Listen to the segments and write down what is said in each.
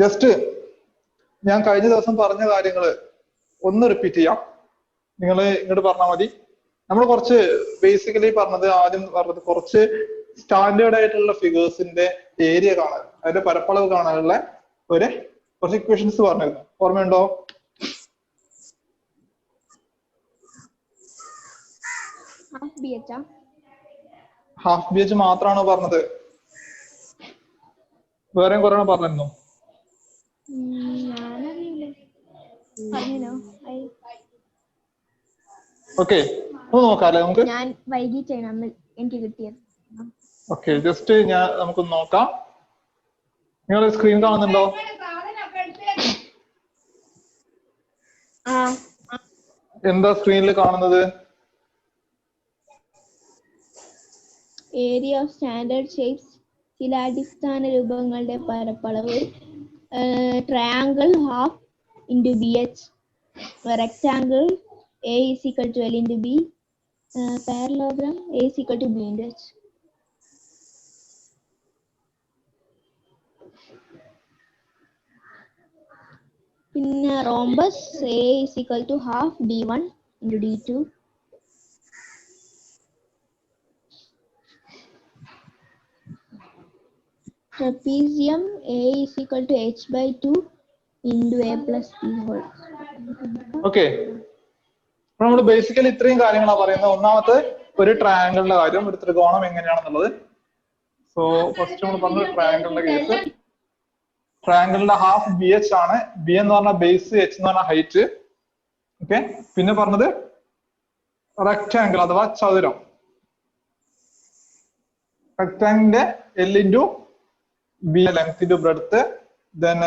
Just ഞാൻ കഴിഞ്ഞ ദിവസം പറഞ്ഞ കാര്യങ്ങൾ ഒന്ന് റിപ്പീറ്റ് ചെയ്യാം. നിങ്ങൾ ഇങ്ങോട്ട് പറഞ്ഞാൽ മതി. നമ്മൾ കുറച്ച് ബേസിക്കലി പറഞ്ഞത്, ആദ്യം പറഞ്ഞത് കുറച്ച് സ്റ്റാൻഡേർഡ് ആയിട്ടുള്ള ഫിഗേഴ്സിന്റെ ഏരിയ കാണാൻ, അതിന്റെ പരപ്പളവ് കാണാനുള്ള കുറച്ച് ഇക്വേഷൻസ് പറഞ്ഞിരുന്നു. ഓർമ്മയുണ്ടോ? ഹാഫ് ബി എച്ച് മാത്രമാണോ പറഞ്ഞത്? വേറെയും കുറെ പറഞ്ഞിരുന്നു. ഓക്കെ, ഒന്ന് നോക്കാല്ലേ നമുക്ക്? ഓക്കെ, ജസ്റ്റ് നമുക്ക് നോക്കാം. നിങ്ങൾ സ്ക്രീൻ കാണുന്നുണ്ടോ? എന്താ സ്ക്രീനിൽ കാണുന്നത്? ഏരിയ ഓഫ് സ്റ്റാൻഡേർഡ് ഷേപ്സ്, ചില അടിസ്ഥാന രൂപങ്ങളുടെ പരപ്പളവ്. Triangle half into B H, rectangle A is equal to L into B, parallelogram A is equal to B into H. പിന്നെ rhombus A is equal to half d1 into d2. Trapezium A is equal to h by 2 into a plus b whole. Okay, നമ്മൾ basically ഇത്രയും കാര്യങ്ങളാണ് പറയുന്നത്. ഒന്നാമത്തെ ഒരു ട്രയാങ്കിളിന്റെ കാര്യം, ഒരു ത്രികോണം എങ്ങനെയാണെന്നുള്ളത്. സോ ഫസ്റ്റ് നമ്മൾ പറഞ്ഞ ട്രയാങ്കിളിന്റെ കേസ്, ട്രയാങ്കിളിന്റെ ഹാഫ് ബി എച്ച് ആണ്. ബി എന്ന് പറഞ്ഞ ബേസ്, എച്ച് എന്ന് പറഞ്ഞ ഹൈറ്റ്. ഓക്കെ, പിന്നെ പറഞ്ഞത് റെക്ടാങ്കിൾ അഥവാ ചതുരം. റെക്ടാങ്കിളിന്റെ L into B, length into breadth. Then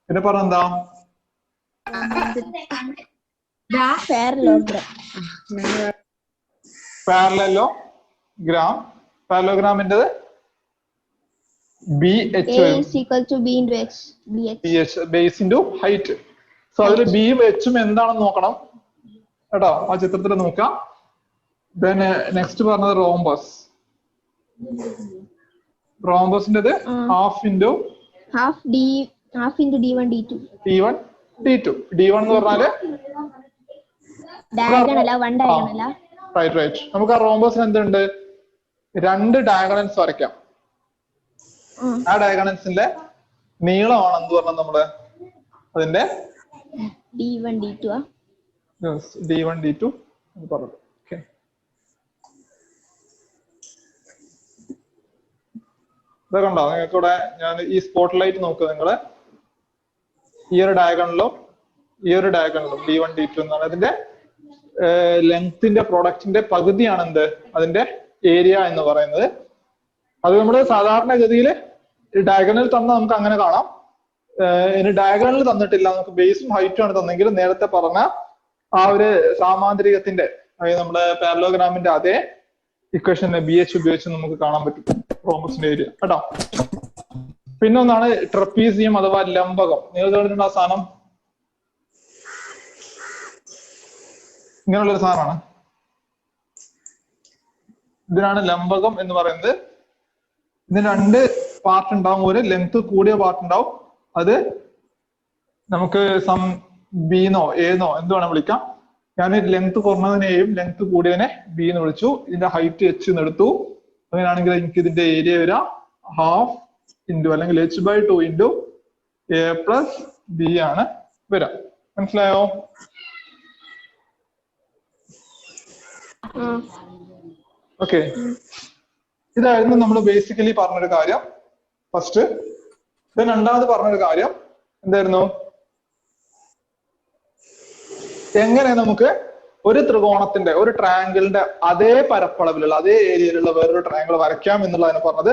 പിന്നെ പറഞ്ഞെന്താ? പാരലലോഗ്രാം. പാരലോഗ്രാമിന്റെ B H base into height. So അതിൽ ബിയും എച്ചും എന്താണെന്ന് നോക്കണം കേട്ടോ, ആ ചിത്രത്തിൽ നോക്കാം. ദെൻ നെക്സ്റ്റ് പറഞ്ഞത് റോംബസ്. റോംബസിന്റെ half into d1 d2. d1 d2. d1 എന്ന് പറഞ്ഞാല് റൈറ്റ്. നമുക്ക് ആ റോംബസിന് എന്തുണ്ട്? രണ്ട് ഡയഗണൽസ് വരയ്ക്കാം. ആ ഡയഗണൽസിന്റെ നീളമാണ് എന്ത് പറഞ്ഞത് നമ്മള്? അതിന്റെ d1 d2 d1 d2 എന്ന് പറഞ്ഞത്. ഓക്കെ, ഇതൊക്കെ ഉണ്ടോ നിങ്ങൾക്കിവിടെ? ഞാൻ ഈ സ്പോട്ട് ലൈറ്റ് നോക്കുക. നിങ്ങള് ഈ ഒരു ഡയഗണലും ഈ ഒരു ഡയഗണലും d1 d2 എന്നാണ്. അതിന്റെ ലെങ്ത്തിന്റെ പ്രോഡക്റ്റിന്റെ പകുതിയാണ് എന്ത്? അതിന്റെ ഏരിയ എന്ന് പറയുന്നത്. അത് നമ്മള് സാധാരണഗതിയിൽ ഡയഗണൽ തന്ന നമുക്ക് അങ്ങനെ കാണാം. ഇനി ഡയഗണൽ തന്നിട്ടില്ല, നമുക്ക് ബേസും ഹൈറ്റും ആണ് തന്നെങ്കിൽ നേരത്തെ പറഞ്ഞ ആ ഒരു സാമാന്തരികത്തിന്റെ, അതായത് നമ്മുടെ പാരലോഗ്രാമിന്റെ അതേ ഇക്വേഷനെ ബി എച്ച് ഉപയോഗിച്ച് നമുക്ക് കാണാൻ പറ്റും റോംബസിന്റെ ഏരിയ കേട്ടോ. പിന്നെ ഒന്നാണ് ട്രപ്പീസിയം അഥവാ ലംബകം. നിങ്ങൾ കേട്ടിട്ടുണ്ട് ആ സാധനം? ഇങ്ങനെയുള്ളൊരു സാധനമാണ്. ഇതിനാണ് ലംബകം എന്ന് പറയുന്നത്. ഇതിന് രണ്ട് പാർട്ട് ഉണ്ടാവും. ഒരു ലെങ്ത് കൂടിയ പാർട്ട് ഉണ്ടാവും, അത് നമുക്ക് സം ബിന്നോ എന്നോ എന്ത് വേണം വിളിക്കാം. ഞാൻ ലെങ്ത് കുറഞ്ഞതിനെയും ലെങ്ത് കൂടിയതിനെ ബി എന്ന് വിളിച്ചു. ഇതിന്റെ ഹൈറ്റ് എച്ച് എന്ന് എടുത്തു. അങ്ങനെയാണെങ്കിൽ എനിക്ക് ഇതിന്റെ ഏരിയ വരാം ഹാഫ് ഇൻറ്റു അല്ലെങ്കിൽ h by 2 into a plus B ആണ് വരാം. മനസ്സിലായോ? ഓക്കെ, ഇതായിരുന്നു നമ്മൾ ബേസിക്കലി പറഞ്ഞൊരു കാര്യം ഫസ്റ്റ്. രണ്ടാമത് പറഞ്ഞൊരു കാര്യം എന്തായിരുന്നു? എങ്ങനെ നമുക്ക് ഒരു ത്രികോണത്തിന്റെ, ഒരു ട്രയാങ്കിളിന്റെ അതേ പരപ്പളവിലുള്ള അതേ ഏരിയയിലുള്ള വേറൊരു ട്രയാങ്കിൾ വരയ്ക്കാം എന്നുള്ളതാണ് പറഞ്ഞത്.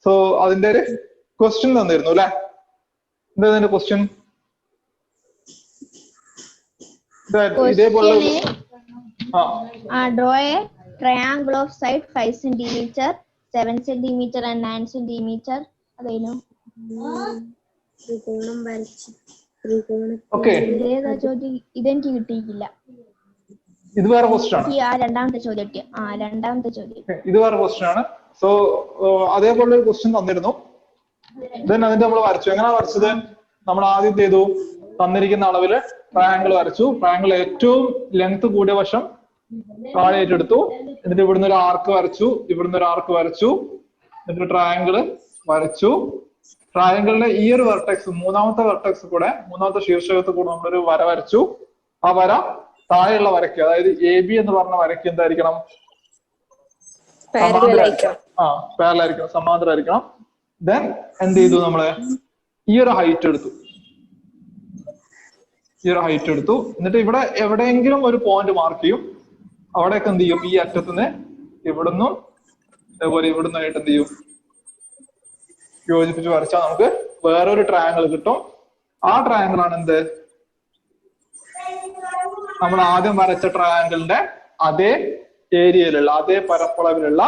സോ അതിന്റെ ഒരു ക്വസ്റ്റ്യൻ തന്നിരുന്നു അല്ലെ? എന്താ അതിന്റെ ക്വസ്റ്റ്യൻ? ഇതേപോലെ draw a triangle of side 5 centimeter, 7 centimeter and 9 centimeter. അതായിരുന്നു ത്രികോണം വരച്ച്. ഓക്കെ, ഇതെനിക്ക് കിട്ടിയിട്ടില്ല. ഇത് വേറെ ക്വസ്റ്റ്യൻ ആണ്. രണ്ടാമത്തെ ചോദ്യം. ഇത് വേറെ ക്വസ്റ്റ്യൻ ആണ്. സോ അതേപോലെ ഒരു ക്വസ്റ്റ്യൻ തന്നിരുന്നു. ദെൻ അതിന്റെ നമ്മൾ വരച്ചു. എങ്ങനെയാ വരച്ചത്? നമ്മൾ ആദ്യം ചെയ്തു, തന്നിരിക്കുന്ന അളവില് ട്രയാങ്കിൾ വരച്ചു. ട്രയാങ്കിൾ ഏറ്റവും ലെങ്ത് കൂടിയ വശം താഴെയായിട്ട് എടുത്തു. എന്നിട്ട് ഇവിടുന്ന് ഒരു ആർക്ക് വരച്ചു, ഇവിടുന്ന് ഒരു ആർക്ക് വരച്ചു, എന്നിട്ട് ട്രയാങ്കിൾ വരച്ചു. ട്രയാങ്കിളിന്റെ ഈ ഒരു വെർട്ടെക്സ്, മൂന്നാമത്തെ വെർട്ടെക്സ് കൂടെ, മൂന്നാമത്തെ ശീർഷകത്തിൽ കൂടെ നമ്മളൊരു വര വരച്ചു. ആ വര താഴെയുള്ള വരയ്ക്ക്, അതായത് AB എന്ന് പറഞ്ഞ വരയ്ക്ക് എന്തായിരിക്കണം? സമാന്തരമായിരിക്കണം. പാരലായിരിക്കണം, സമാന്തരമായിരിക്കണം. ദെൻ എന്ത് ചെയ്തു? നമ്മള് ഈ ഒരു ഹൈറ്റ് എടുത്തു, ഈ ഒരു ഹൈറ്റ് എടുത്തു. എന്നിട്ട് ഇവിടെ എവിടെയെങ്കിലും ഒരു പോയിന്റ് മാർക്ക് ചെയ്യും. അവിടെയൊക്കെ എന്ത് ചെയ്യും? ഈ അറ്റത്തുനിന്ന് ഇവിടുന്നും അതേപോലെ ഇവിടുന്നായിട്ട് എന്ത് ചെയ്യും? യോജിപ്പിച്ച് വരച്ചാൽ നമുക്ക് വേറൊരു ട്രയാങ്കിൾ കിട്ടും. ആ ട്രയാങ്കിൾ ആണ് എന്ത്? നമ്മൾ ആദ്യം വരച്ച ട്രയാങ്കിളിന്റെ അതേ ഏരിയയിലുള്ള, അതേ പരപ്പളവിലുള്ള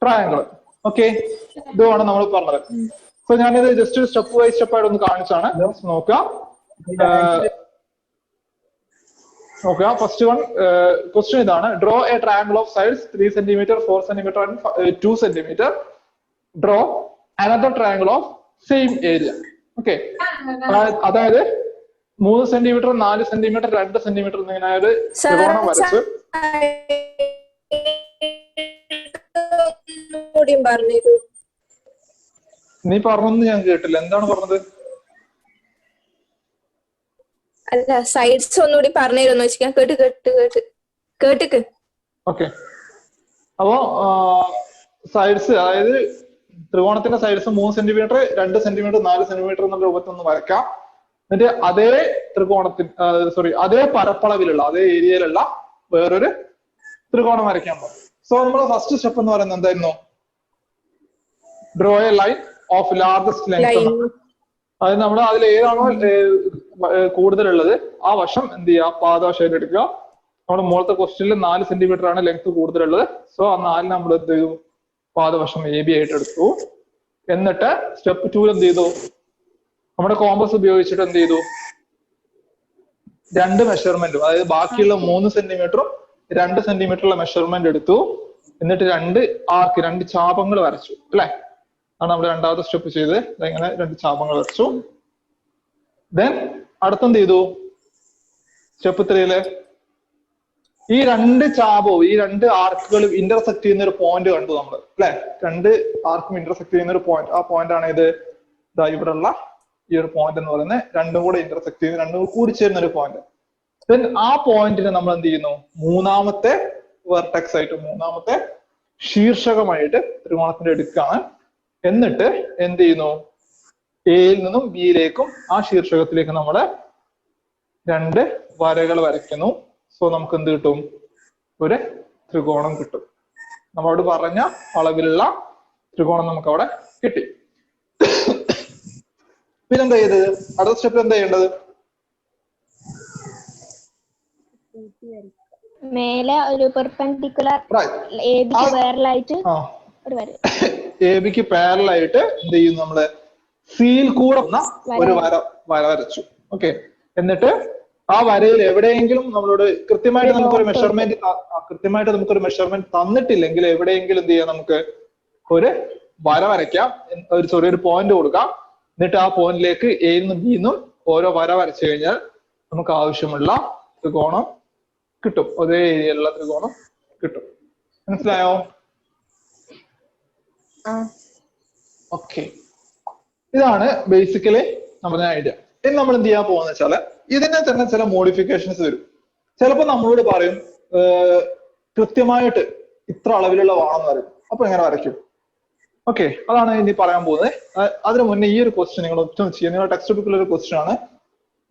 ട്രയാങ്കിൾ. ഓക്കെ, ഇതുമാണ് നമ്മൾ പറഞ്ഞത്. സോ ഞാനിത് ജസ്റ്റ് സ്റ്റെപ്പ് ബൈ സ്റ്റെപ്പ് ആയിട്ട് ഒന്ന് കാണിച്ചാണ്. നോക്കുക. ഫസ്റ്റ് വൺ ക്വസ്റ്റ്യൻ ഇതാണ്. Draw A triangle of sides 3 cm, 4 cm and 2 cm. Draw another triangle of same area. Okay, അതായത് 3 cm, 4 cm, 2 cm എന്നിങ്ങനെ ഒരു ത്രികോണം വരച്ച് നീ പറഞ്ഞൊന്നും ഞാൻ കേട്ടില്ല. എന്താണ് പറഞ്ഞത്? അല്ല, സൈഡ്സ് ഒന്നുകൂടി പറഞ്ഞു തരുമെന്ന് വെച്ചാൽ കേട്ടിക്ക്. ഓക്കെ, അപ്പോ സൈഡ്സ്, അതായത് ത്രികോണത്തിന്റെ സൈഡ്സ് 3 cm, 2 cm, 4 cm എന്നുള്ള രൂപത്തിൽ ഒന്ന് വരയ്ക്കാം. എന്നിട്ട് അതേ അതേ പരപ്പളവിലുള്ള, അതേ ഏരിയയിലുള്ള വേറൊരു ത്രികോണം വരയ്ക്കാൻ പോകും. സോ നമ്മൾ ഫസ്റ്റ് സ്റ്റെപ്പ് എന്ന് പറയുന്നത് എന്തായിരുന്നു? Draw A line of largest length. അതായത് നമ്മൾ അതിൽ ഏതാണോ കൂടുതലുള്ളത് ആ വശം എന്ത് ചെയ്യുക? പാദവശമായിട്ട് എടുക്കുക. നമ്മുടെ മുകളത്തെ ക്വസ്റ്റ്യനിൽ 4 cm ആണ് ലെങ്ത് കൂടുതലുള്ളത്. സോ ആ 4 നമ്മൾ എന്ത് ചെയ്തു? പാദവശം AB ആയിട്ട് എടുത്തു. എന്നിട്ട് സ്റ്റെപ്പ് 2 എന്ത് ചെയ്തു? നമ്മുടെ കോമ്പസ് ഉപയോഗിച്ചിട്ട് എന്ത് ചെയ്തു? 2 മെഷർമെന്റും, അതായത് ബാക്കിയുള്ള 3 സെന്റിമീറ്ററും 2 സെന്റിമീറ്ററുള്ള മെഷർമെന്റ് എടുത്തു. എന്നിട്ട് 2 ആർക്ക്, 2 ചാപങ്ങൾ വരച്ചു. അല്ലെ? ആണ് നമ്മൾ രണ്ടാമത്തെ സ്റ്റെപ്പ് ചെയ്ത്. ഇങ്ങനെ 2 ചാപങ്ങൾ വരച്ചു. ദെൻ അടുത്തെന്ത് ചെയ്തു? സ്റ്റെപ്പ് 3 ഈ 2 ചാപവും ഈ 2 ആർക്കുകളും ഇന്റർസെക്ട് ചെയ്യുന്ന ഒരു പോയിന്റ് കണ്ടു നമ്മൾ. അല്ലെ? 2 ആർക്കും ഇന്റർസെക്ട് ചെയ്യുന്ന ഒരു പോയിന്റ്. ആ പോയിന്റ് ആണ് ഇത്. ഇവിടെ ഉള്ള ഈ ഒരു പോയിന്റ് എന്ന് പറയുന്നത്. രണ്ടും കൂടെ ഇന്റർസെക്ട് ചെയ്യുന്ന, രണ്ടും കൂടി ചേരുന്ന ഒരു പോയിന്റ്. ദെൻ ആ പോയിന്റിനെ നമ്മൾ എന്ത് ചെയ്യുന്നു? മൂന്നാമത്തെ വെർട്ടെക്സ് ആയിട്ട്, മൂന്നാമത്തെ ശീർഷകമായിട്ട് ത്രികോണത്തിന്റെ എടുക്കുകയാണ്. എന്നിട്ട് എന്ത് ചെയ്യുന്നു? എയിൽ നിന്നും ബിയിലേക്കും ആ ശീർഷകത്തിലേക്ക് നമ്മൾ 2 വരകൾ വരയ്ക്കുന്നു. സോ നമുക്ക് എന്ത് കിട്ടും? ഒരു ത്രികോണം കിട്ടും. നമ്മളോട് പറഞ്ഞ അളവിലുള്ള ത്രികോണം നമുക്ക് അവിടെ കിട്ടി. പിന്നെന്താ ചെയ്തത്? അടുത്ത സ്റ്റെപ്പിൽ എന്താ ചെയ്യേണ്ടത്? മേലെ ഒരു പെർപെൻഡിക്കുലർ എബിക്ക് പാരലായിട്ട് ഒരു വര, എബിക്ക് പാരലായിട്ട് എന്ത് ചെയ്യും? നമ്മള് സിയിൽ കൂടെ ഒരു വര വരച്ചു. ഓക്കെ, എന്നിട്ട് ആ വരയിൽ എവിടെയെങ്കിലും നമ്മളോട് കൃത്യമായിട്ട് നമുക്കൊരു മെഷർമെന്റ് തന്നിട്ടില്ലെങ്കിൽ എവിടെയെങ്കിലും എന്ത് ചെയ്യാം? നമുക്ക് ഒരു വര വരയ്ക്കാം, ഒരു ചെറിയൊരു പോയിന്റ് കൊടുക്കാം. എന്നിട്ട് ആ പോയിന്റിലേക്ക് എയിൽ നിന്നും ബി നിന്നും ഓരോ വര വരച്ചു കഴിഞ്ഞാൽ നമുക്ക് ആവശ്യമുള്ള ത്രികോണം കിട്ടും. ഒരേ ഏരിയയിലുള്ള ത്രികോണം കിട്ടും. മനസ്സിലായോ? ഓക്കെ, ഇതാണ് ബേസിക്കലി നമ്മുടെ ഐഡിയ. ഇനി നമ്മൾ എന്ത് ചെയ്യാൻ പോകുന്ന വെച്ചാല് ഇതിനെ തന്നെ ചില മോഡിഫിക്കേഷൻസ് വരും. ചിലപ്പോൾ നമ്മളോട് പറയും കൃത്യമായിട്ട് ഇത്ര അളവിലുള്ള വേണമെന്ന് പറയും. അപ്പൊ എങ്ങനെ വരയ്ക്കും? ഓക്കെ, അതാണ് ഇനി പറയാൻ പോകുന്നത്. അതിനു മുന്നേ ഈ ഒരു ക്വസ്റ്റ്യൻ നിങ്ങൾ ഒറ്റ ചെയ്യാം. നിങ്ങളുടെ ടെക്സ്റ്റ് ബുക്കിൽ ഒരു ക്വസ്റ്റ്യൻ ആണ്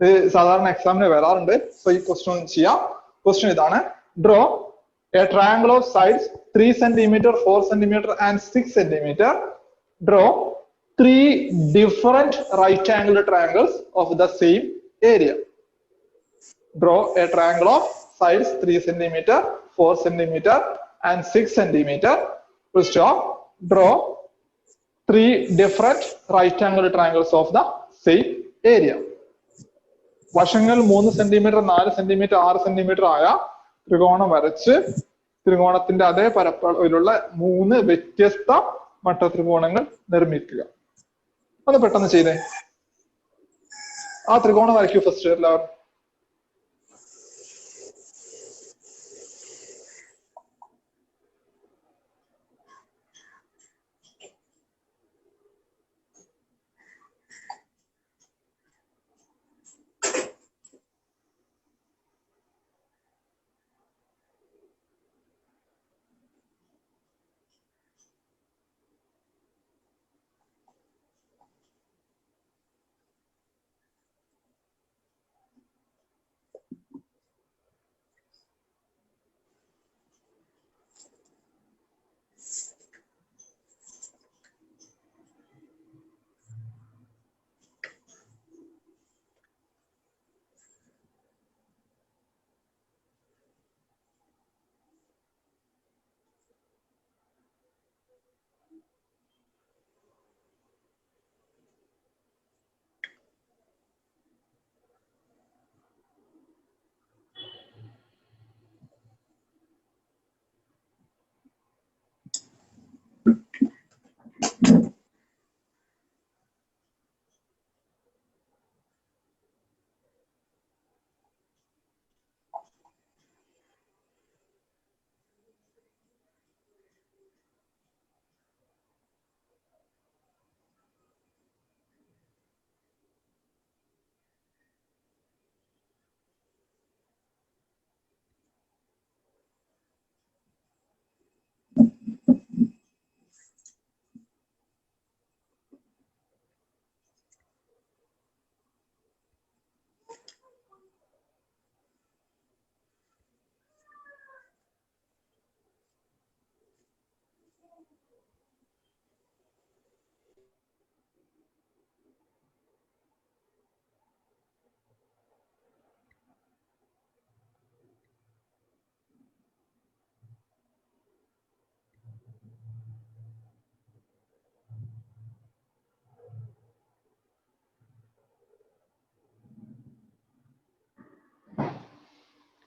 ഇത്, സാധാരണ എക്സാമിന് വരാറുണ്ട്. സോ ഈ ക്വസ്റ്റ്യൻ ചെയ്യാം. ക്വസ്റ്റ്യൻ ഇതാണ്. Draw A triangle of sides 3 cm, 4 cm and 6 cm. Draw 3 different right angled triangles of the same area. Draw a triangle of sides 3 cm, 4 cm and 6 cm. Stop. Draw 3 different right angled triangles of the same area. വശങ്ങൾ 3 centimetre, 4 centimetre, 6 centimetre ആയ ത്രികോണം വരച്ച് ത്രികോണത്തിന്റെ അതേ പരപ്പളവിലുള്ള 3 വ്യത്യസ്ത മട്ട ത്രികോണങ്ങൾ നിർമ്മിക്കുക. ഒന്ന് പെട്ടെന്ന് ചെയ്തേ. ആ ത്രികോണം വരയ്ക്കൂ ഫസ്റ്റ് എല്ലാവരും.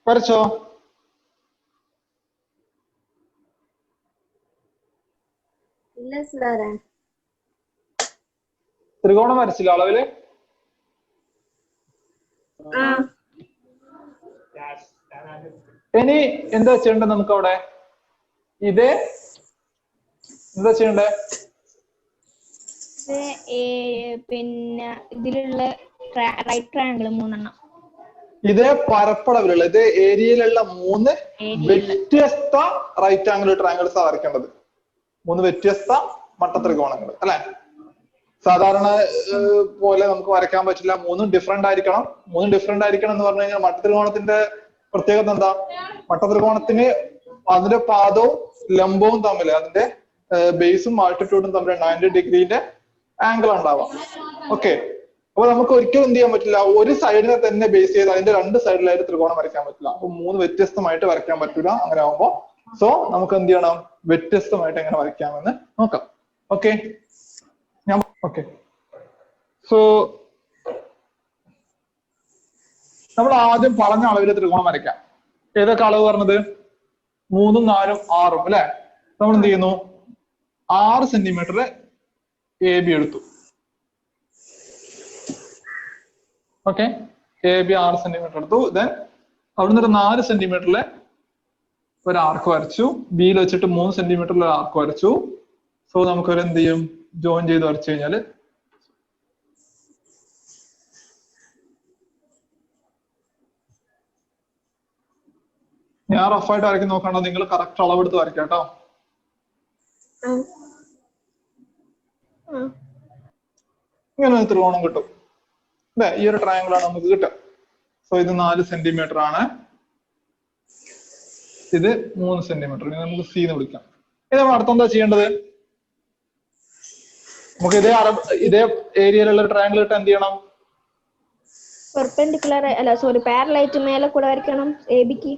വരച്ചോ? ഇല്ല സാറേ. ത്രികോണം വരച്ചില്ല അളവില്? ഇനി എന്താ ചെയ്യേണ്ടത് നമുക്ക് അവിടെ? ഇത് എന്താ ചെയ്യണ്ടേ? പിന്നെ ഇതിലുള്ള റൈറ്റ് ട്രയാങ്കിൾ 3 എണ്ണം. ഇത് പരപ്പളവിലുള്ള ഇത് ഏരിയയിലുള്ള 3 വ്യത്യസ്ത റൈറ്റ് ആംഗിൾ ട്രയാങ്കിൾസ് വരയ്ക്കേണ്ടത്. 3 വ്യത്യസ്ത മട്ടത്രികോണങ്ങൾ അല്ലെ? സാധാരണ പോലെ നമുക്ക് വരയ്ക്കാൻ പറ്റില്ല. 3 ഡിഫറെന്റ് ആയിരിക്കണം. 3 ഡിഫറെന്റ് ആയിരിക്കണം എന്ന് പറഞ്ഞു കഴിഞ്ഞാൽ മട്ടത്രികോണത്തിന്റെ പ്രത്യേകത എന്താ? മട്ടത്രികോണത്തിന് അതിന്റെ പാദവും ലംബവും തമ്മിൽ അതിന്റെ ബേസും ആൾട്ടിറ്റ്യൂഡും തമ്മിൽ 90 ഡിഗ്രിന്റെ ആംഗിൾ ഉണ്ടാവാം. ഓക്കെ, അപ്പൊ നമുക്ക് ഒരിക്കലും എന്ത് ചെയ്യാൻ പറ്റില്ല, ഒരു സൈഡിനെ തന്നെ ബേസ് ചെയ്ത് അതിന്റെ 2 സൈഡിലായിട്ട് ത്രികോണം വരയ്ക്കാൻ പറ്റില്ല. അപ്പൊ 3 വ്യത്യസ്തമായിട്ട് വരയ്ക്കാൻ പറ്റില്ല അങ്ങനെ ആവുമ്പോ. സോ നമുക്ക് എന്ത് ചെയ്യണം, വ്യത്യസ്തമായിട്ട് എങ്ങനെ വരയ്ക്കാമെന്ന് നോക്കാം. Okay, okay. സോ നമ്മൾ ആദ്യം പറഞ്ഞ അളവിൽ ത്രികോണം വരയ്ക്കാം. ഏതൊക്കെ അളവ് പറഞ്ഞത്? 3, 4, 6 അല്ലെ? നമ്മൾ എന്ത് ചെയ്യുന്നു, 6 സെന്റിമീറ്റർ എ ബി എടുത്തു. ഓക്കെ, എ ബി 6 സെന്റിമീറ്റർ എടുത്തു. ദെൻ അവിടുന്ന് ഒരു 4 സെന്റിമീറ്ററിലെ ഒരു ആർക്ക് വരച്ചു. ബിയിൽ വെച്ചിട്ട് 3 സെന്റിമീറ്ററിൽ ഒരു ആർക്ക് വരച്ചു. സോ നമുക്കൊരു എന്ത് ചെയ്യും, ജോയിൻ ചെയ്ത് വരച്ചു കഴിഞ്ഞാല് ഞാൻ റഫായിട്ട് വരയ്ക്ക് നോക്കണ്ട, നിങ്ങൾ കറക്റ്റ് അളവെടുത്ത് വരയ്ക്കാം കേട്ടോ. ഇങ്ങനെ ഒരു ത്രികോണം കിട്ടും അല്ലെ? ഈ ഒരു ട്രയാങ്കിൾ ആണ് നമുക്ക് കിട്ടുക. സോ ഇത് 4 സെന്റിമീറ്റർ ആണ്, ഇത് 3 സെന്റിമീറ്റർ. ഇനി നമുക്ക് സി എന്ന് വിളിക്കാം. ഇനി നമ്മൾ അടുത്ത എന്താ ചെയ്യേണ്ടത്? നമുക്ക് ഇതേ ഏരിയയിലുള്ള ട്രയാങ്കിൾ ഇട്ട് എന്ത് ചെയ്യണം? പെർപെൻഡിക്കുലർ അല്ല സോറി പാരലൈറ്റ് മേലെ കൂടെ വരയ്ക്കണം എ ബിക്ക്.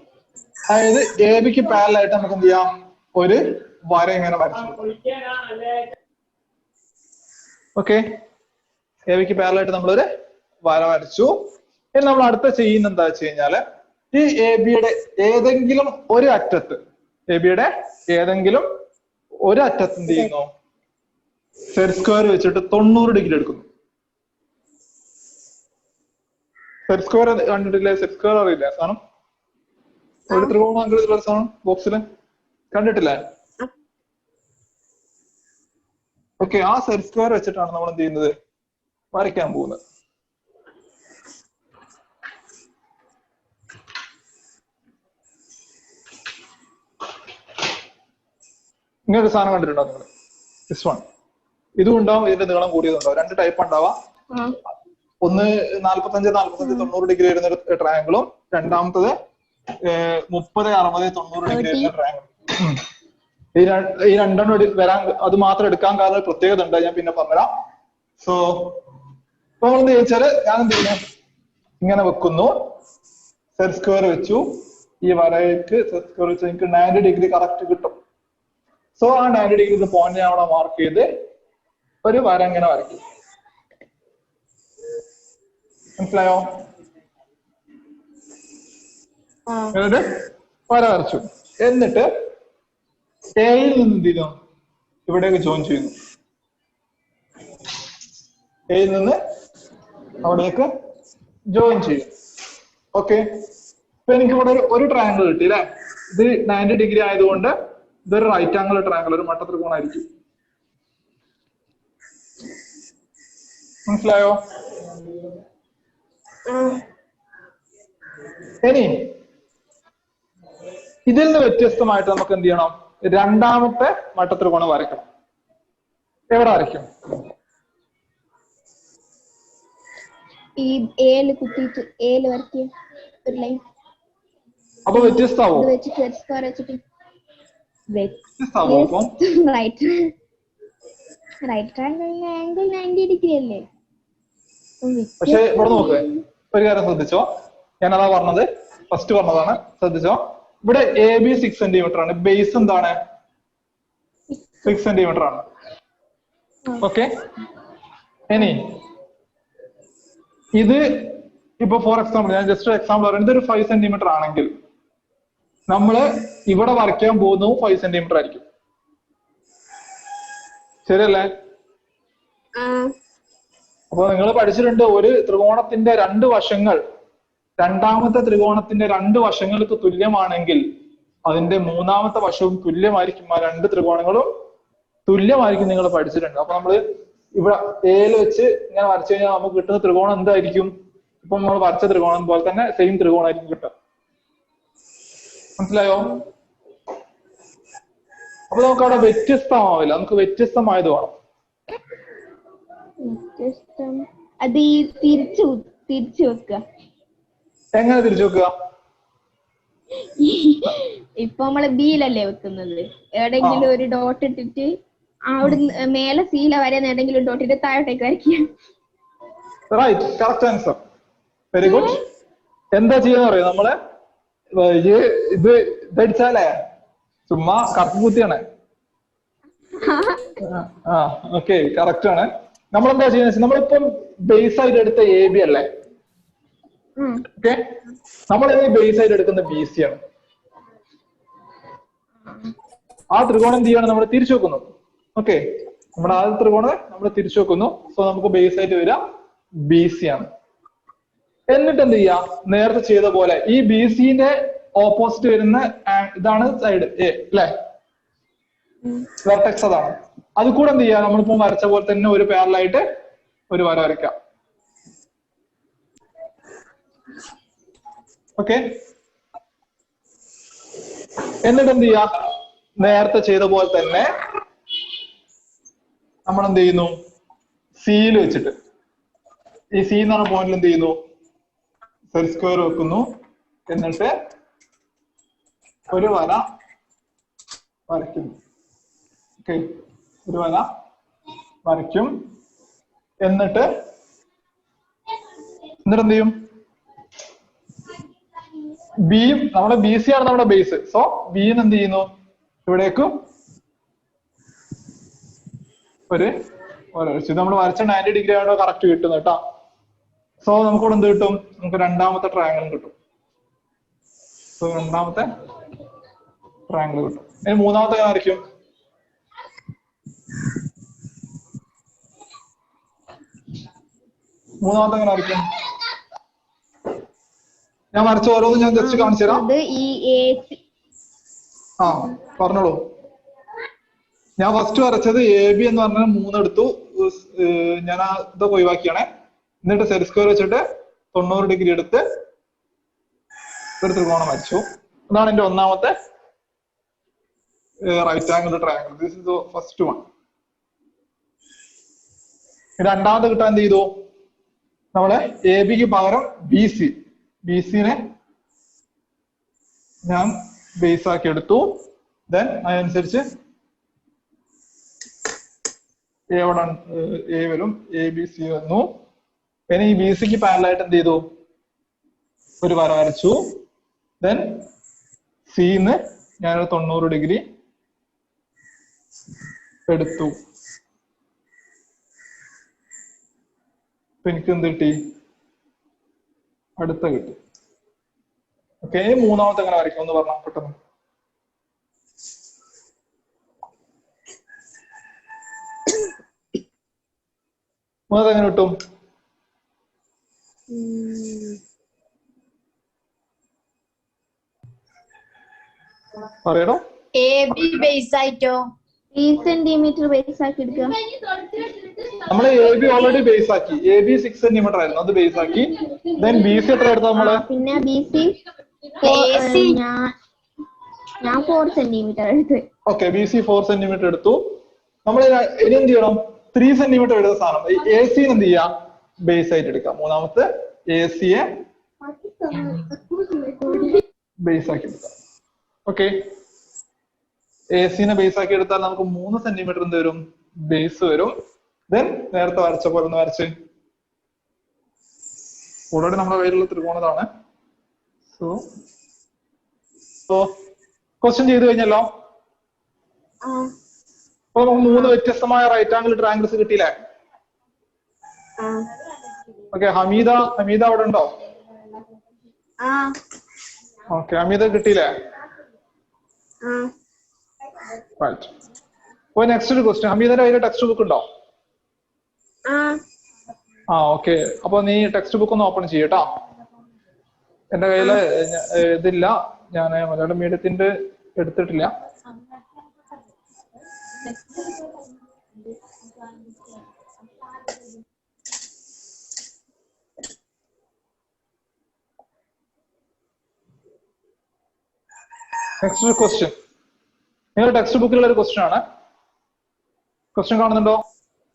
അതായത് എ ബിക്ക് പാരലായിട്ട് നമുക്ക് എന്ത് ചെയ്യാം, ഒരു വര ഇങ്ങനെ വരച്ചു. ഓക്കെ, എ ബിക്ക് പാരലായിട്ട് നമ്മളൊരു വര വരച്ചു. ഇനി നമ്മൾ അടുത്ത ചെയ്യുന്ന എന്താ വെച്ച് കഴിഞ്ഞാല്, ഈ എ ബിയുടെ ഏതെങ്കിലും ഒരു അറ്റത്ത്, എ ബിയുടെ ഏതെങ്കിലും ഒരു അറ്റത്ത് എന്ത് ചെയ്യുന്നു, സെറ്റ് സ്ക്വയർ വെച്ചിട്ട് 90 ഡിഗ്രി എടുക്കുന്നു. സെറ്റ് സ്ക്വയർ കണ്ടിട്ടില്ലേ? സെറ്റ് സ്ക്വയർ അറിയില്ല സാധനം? ഒരു ത്രികോണാകൃതിയിലുള്ള സാധനം ബോക്സില് കണ്ടിട്ടില്ലേ? ഓക്കെ, ആ സെറ്റ് സ്ക്വയർ വെച്ചിട്ടാണ് നമ്മൾ എന്ത് ചെയ്യുന്നത്? വരയ്ക്കാൻ പോകുന്നത്. ഇങ്ങനെ ഒരു സാധനം കണ്ടിട്ടുണ്ടോ നിങ്ങൾ? This one. ഇതും ഉണ്ടാവും, ഇതിന്റെ നീളം കൂടിയതുണ്ടാവും. രണ്ട് ടൈപ്പ് ഉണ്ടാവാം. ഒന്ന് 45, 90 ഡിഗ്രി വരുന്ന ഒരു ട്രയാങ്കിളും രണ്ടാമത്തത് 30, 60, 90 ഡിഗ്രി വരുന്ന ട്രയാങ്കിളും. ഈ രണ്ടെണ്ണം വരാൻ അത് മാത്രം എടുക്കാൻ കാരണം ഒരു പ്രത്യേകത ഉണ്ട്, ഞാൻ പിന്നെ പറഞ്ഞുതരാം. സോ ഇപ്പൊ നമ്മൾ എന്ത് ചോദിച്ചാല് ഞാൻ എന്ത് ചെയ്യുന്നു? ഇങ്ങനെ വെക്കുന്നു, സെറ്റ് സ്ക്വയർ വെച്ചു, ഈ വരയ്ക്ക് സെറ്റ് സ്ക്വയർ വെച്ച് എനിക്ക് 90 ഡിഗ്രി കറക്റ്റ് കിട്ടും. സോ ആ 90 ഡിഗ്രി പോയിന്റ് ഞാൻ അവിടെ മാർക്ക് ചെയ്ത് ഒരു വര ഇങ്ങനെ വരയ്ക്കും. മനസ്സിലായോ? എന്നിട്ട് വര വരച്ചു. എന്നിട്ട് എയിൽ നിന്ന് എന്ത് ചെയ്യുന്നു? ഇവിടേക്ക് ജോയിൻ ചെയ്യുന്നു. എയിൽ നിന്ന് അവിടേക്ക് ജോയിൻ ചെയ്യും. ഓക്കെ, ഇപ്പൊ എനിക്ക് ഇവിടെ ഒരു ട്രയാങ്കിൾ കിട്ടി അല്ലെ? ഇത് 90 ഡിഗ്രി ആയതുകൊണ്ട് ഇതൊരു റൈറ്റ് ആംഗിൾ ട്രയാങ്കിൾ, ഒരു മട്ടത്രികോണായിരിക്കും. മനസ്സിലായോ? ഇനി ഇതിൽ നിന്ന് വ്യത്യസ്തമായിട്ട് നമുക്ക് എന്ത് ചെയ്യണം? രണ്ടാമത്തെ മട്ടത്രികോണം വരയ്ക്കണം. എവിടെ വരയ്ക്കും? ഈ ഏല് കുത്തിയിട്ട് ഏല് വരയ്ക്കുക ഒരു ലൈൻ. അപ്പൊ വ്യത്യസ്തമാവോ? റൈറ്റ് ആംഗിൾ 90 ഡിഗ്രി അല്ലേ? പക്ഷെ ഇവിടെ നോക്ക്, ഒരു കാര്യം ശ്രദ്ധിച്ചോ, ഞാൻ അതാ പറഞ്ഞത്, ഫസ്റ്റ് പറഞ്ഞതാണ്, ശ്രദ്ധിച്ചോ. ഇവിടെ AB 6 സെന്റിമീറ്റർ ആണ്, ബേസ് എന്താണ്? 6 സെന്റിമീറ്റർ ആണ്. ഓക്കെ, ഇനി ഇത് ഇപ്പൊ ഫോർ എക്സാമ്പിൾ, ഞാൻ ജസ്റ്റ് എക്സാമ്പിൾ പറയുന്നത്, ഇതൊരു 5 സെന്റിമീറ്റർ ആണെങ്കിൽ നമ്മള് ഇവിടെ വരയ്ക്കാൻ പോകുന്നതും 5 സെന്റിമീറ്റർ ആയിരിക്കും. ശരിയല്ലേ? അപ്പൊ നിങ്ങൾ പഠിച്ചിട്ടുണ്ട്, ഒരു ത്രികോണത്തിന്റെ രണ്ട് വശങ്ങൾ രണ്ടാമത്തെ ത്രികോണത്തിന്റെ രണ്ട് വശങ്ങൾക്ക് തുല്യമാണെങ്കിൽ അതിന്റെ മൂന്നാമത്തെ വശവും തുല്യമായിരിക്കും. ആ രണ്ട് ത്രികോണങ്ങളും തുല്യമായിരിക്കും, നിങ്ങൾ പഠിച്ചിട്ടുണ്ട്. അപ്പൊ നമ്മള് ഇവിടെ എയിൽ വെച്ച് ഇങ്ങനെ വരച്ചു കഴിഞ്ഞാൽ നമുക്ക് കിട്ടുന്ന ത്രികോണം എന്തായിരിക്കും? ഇപ്പൊ നമ്മൾ വരച്ച ത്രികോണം പോലെ തന്നെ സെയിം ത്രികോണമായിരിക്കും കിട്ടുക. മനസ്സിലായോ? അപ്പൊ നമുക്ക് അവിടെ വ്യത്യസ്തമാവില്ല, നമുക്ക് വ്യത്യസ്തമായത് വേണം. അത് ഈ തിരിച്ചു വെക്കുക. എങ്ങനെ തിരിച്ചു വെക്കുക? ഇപ്പൊ നമ്മള് ബിയിലല്ലേ വെക്കുന്നത്, എവിടെങ്കിലും ഒരു ഡോട്ട് ഇട്ടിട്ട് അവിടെ മേലെ സീല വരെ ഏതെങ്കിലും ഡോട്ട് ഇട്ട് താഴോട്ടേക്ക് വരയ്ക്കുക. Right, correct answer, very good. എന്താ ചെയ്യാന്ന് അറിയോ? നമ്മള് ഇത് ഇതടിച്ചാലേ ചുമ്മാ കറക്കുകുത്തിയാണ്. ആ ഓക്കെ, കറക്റ്റ് ആണ്. നമ്മളെന്താ ചെയ്യുന്ന വെച്ചാൽ നമ്മളിപ്പം ബേസ് ആയിട്ട് എടുത്ത AB അല്ലേ? ഓക്കെ, നമ്മൾ ബേസ് ആയിട്ട് എടുക്കുന്ന BC ആണ്. ആ ത്രികോണം എന്ത് ചെയ്യാണ്? നമ്മൾ തിരിച്ചു വെക്കുന്നു. ഓക്കെ, നമ്മുടെ ആ ത്രികോണം നമ്മൾ തിരിച്ചു വെക്കുന്നു. സോ നമുക്ക് ബേസ് ആയിട്ട് വരിക BC ആണ്. എന്നിട്ട് എന്ത് ചെയ്യാം? നേരത്തെ ചെയ്ത പോലെ ഈ BCന്റെ ഓപ്പോസിറ്റ് വരുന്ന ഇതാണ് സൈഡ് A അല്ലെ? വെർട്ടെക്സ് അതാണ്. അത് കൂടെ എന്ത് ചെയ്യാം? നമ്മളിപ്പോ വരച്ച പോലെ തന്നെ ഒരു പാരലായിട്ട് ഒരു വര വരയ്ക്കാം. ഓക്കെ, എന്നിട്ട് എന്ത് ചെയ്യാം? നേരത്തെ ചെയ്ത പോലെ തന്നെ നമ്മൾ എന്ത് ചെയ്യുന്നു? സിയിൽ വെച്ചിട്ട് ഈ സി എന്ന് പറഞ്ഞ പോയിന്റിൽ എന്ത് ചെയ്യുന്നു? സെറ്റ് സ്ക്വയർ വെക്കുന്നു. എന്നിട്ട് ഒരു വര വരയ്ക്കുന്നു. ഓക്കെ, ഒരു വര വരയ്ക്കും. എന്നിട്ട് എന്ത് ചെയ്യും? ബിയും നമ്മുടെ BC ആണ് നമ്മുടെ ബേസ്. സോ ബിന്ന് എന്ത് ചെയ്യുന്നു? ഇവിടേക്കും ഒരു ഇത് നമ്മൾ വരച്ച 90 ഡിഗ്രി ആണോ കറക്റ്റ് കിട്ടുന്നത് കേട്ടോ. സോ നമുക്ക് ഇവിടെ എന്ത് കിട്ടും? നമുക്ക് രണ്ടാമത്തെ ട്രയാങ്കിളും കിട്ടും. സോ രണ്ടാമത്തെ ട്രയാങ്കിൾ കിട്ടും. ഇനി മൂന്നാമത്തെ വരയ്ക്കും. മൂന്നാമത്തെ എങ്ങനെ വരയ്ക്കും? ഞാൻ വരച്ച ഓരോന്നും ഞാൻ ജസ്റ്റ് കാണിച്ചു തരാം. അത് ഈ ആ പറഞ്ഞോളൂ. ഞാൻ ഫസ്റ്റ് വരച്ചത് എ ബി എന്ന് പറഞ്ഞ 3 എടുത്തു. ഞാൻ ആ ഇതൊക്കെ ഒഴിവാക്കിയാണേ. എന്നിട്ട് സെറ്റ് സ്ക്വയർ വെച്ചിട്ട് 90 ഡിഗ്രി എടുത്ത് ഒരു ത്രികോണം വരച്ചു. അതാണ് എന്റെ ഒന്നാമത്തെ right angle triangle. This is the first one. രണ്ടാമത് കിട്ടാൻ എന്ത് ചെയ്തു? നമ്മള് എ ബിക്ക് പകരം ബി സിനെ ഞാൻ ബേസ് ആക്കി എടുത്തു. ദെൻ അതനുസരിച്ച് എ വരും, എ ബി സി വന്നു. പിന്നെ ഈ ബി സിക്ക് പാരലായിട്ട് എന്ത് ചെയ്തു? ഒരു വര വരച്ചു. ദെൻ സിന്ന് ഞാനൊരു 90 ഡിഗ്രി എടുത്തു. എനിക്ക് എന്ത് കിട്ടി? അടുത്ത കിട്ടി. ഓക്കെ, മൂന്നാമത്തെ എങ്ങനെ വരയ്ക്കും എന്ന് പറഞ്ഞാൽ പെട്ടെന്ന്. മൂന്നാമത്തെ എങ്ങനെ കിട്ടും? പറയണോ? എ ബി ബേസ് ആയിട്ടോ 3 സെന്റിമീറ്റർ ബേസ് ആക്കി എടുക്കുക. നമ്മള് എ ബി ഓൾറെഡി ബേസ് ആക്കി. എ ബി 6 സെന്റിമീറ്റർ ആയിരുന്നു, അത് ബേസ് ആക്കി. ദെൻ ബി സി എത്ര എടുത്തു നമ്മള്? പിന്നെ ബി സി ഞാൻ 4 സെന്റിമീറ്റർ എടുത്ത്. ഓക്കെ, ബി സി 4 സെന്റിമീറ്റർ എടുത്തു. നമ്മൾ ഇനി എന്ത് ചെയ്യണം? 3 സെന്റിമീറ്റർ എടുത്ത സാധനം എ സി എന്ത് ചെയ്യാം? ബേസ് ആയിട്ട് എടുക്കാം. മൂന്നാമത്തെ എ സിയെ ബേസ് ആക്കി എടുക്കാം. ഓക്കെ, എ സിനെ ബേസ് ആക്കി എടുത്താൽ നമുക്ക് 3 സെന്റിമീറ്റർ എന്ത് വരും? ബേസ് വരും. ദെൻ നേരത്തെ വരച്ച പോലെ ഒന്ന് വരച്ച്. ഓൾറെഡി നമ്മുടെ കയ്യിലുള്ള ത്രികോണതാണ്. സോ ക്വസ്റ്റ്യൻ ചെയ്ത് കഴിഞ്ഞല്ലോ. അപ്പൊ നമുക്ക് 3 വ്യത്യസ്തമായ റൈറ്റ് ആംഗിൾ ട്രയാംഗിൾസ് കിട്ടിയില്ലേ? ഓക്കെ, ഹമീദ അവിടെ ഉണ്ടോ? ഓക്കെ, ഹമീദ കിട്ടിയില്ലേ? റൈറ്റ്. അപ്പൊ നെക്സ്റ്റ് ഒരു ക്വസ്റ്റ്യൻ. ഹമീദിന്റെ കയ്യിൽ ടെക്സ്റ്റ് ബുക്ക് ഉണ്ടോ? ഓക്കെ, അപ്പൊ നീ ടെക്സ്റ്റ് ബുക്ക് ഒന്ന് ഓപ്പൺ ചെയ്യട്ടോ. എന്റെ കയ്യില് ഇതില്ല, ഞാൻ മലയാളം മീഡിയത്തിന്റെ എടുത്തിട്ടില്ല. നെക്സ്റ്റ് ക്വസ്റ്റ്യൻ നിങ്ങളുടെ ടെക്സ്റ്റ് ബുക്കിലുള്ള ഒരു ക്വസ്റ്റ്യൻ ആണ്. ക്വസ്റ്റ്യൻ കാണുന്നുണ്ടോ?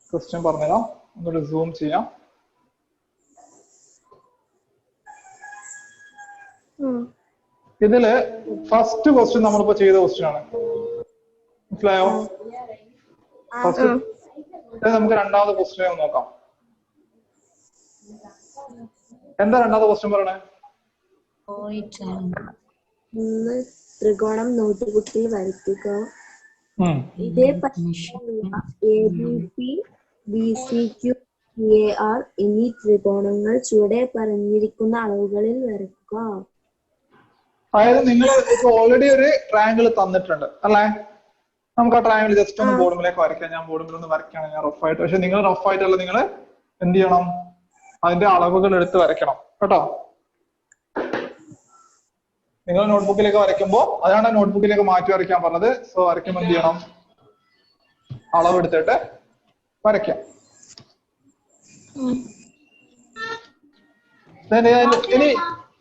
ക്വസ്റ്റ്യൻ പറഞ്ഞുതരാം, ഒന്നുകൂടി സൂം ചെയ്യാം. ഇതില് ഫസ്റ്റ് ക്വസ്റ്റ്യൻ നമ്മളിപ്പോ ചെയ്ത ക്വസ്റ്റ്യൻ ആണ്, മനസ്സിലായോ? ഫസ്റ്റ് നമുക്ക് രണ്ടാമത്തെ ക്വസ്റ്റ്യൻ നോക്കാം. എന്താ രണ്ടാമത്തെ ക്വസ്റ്റ്യൻ പറയണേ? ത്രികോണം നോട്ട്ബുക്കിൽ വരയ്ക്കുക. ഇതേ A B P B C Q A R എന്നീ ത്രികോണങ്ങൾ ചുവടെ പറഞ്ഞിരിക്കുന്ന അളവുകളിൽ വരയ്ക്കുക. അതായത് നിങ്ങൾ ഇപ്പൊ ഓൾറെഡി ഒരു ട്രയാങ്കിൾ തന്നിട്ടുണ്ട് അല്ലേ? നമുക്ക് ആ ട്രയാങ്കിൾ ജസ്റ്റ് ഒന്ന് ബോർഡിലേക്ക് വരയ്ക്കാം. ഞാൻ ബോർഡിൽ ഒന്ന് വരയ്ക്കുകയാണ്, ഞാൻ റഫായിട്ട്. പക്ഷെ നിങ്ങൾ റഫായിട്ടല്ല, നിങ്ങൾ എന്ത് ചെയ്യണം? അതിന്റെ അളവുകൾ എടുത്ത് വരയ്ക്കണം കേട്ടോ. നിങ്ങൾ നോട്ട്ബുക്കിലേക്ക് വരയ്ക്കുമ്പോൾ, അതാണ് നോട്ട്ബുക്കിലേക്ക് മാറ്റി വരയ്ക്കാൻ പറഞ്ഞത്. സോ വരയ്ക്കുമ്പോൾ എന്ത് ചെയ്യണം? അളവെടുത്തിട്ട് വരയ്ക്കാം.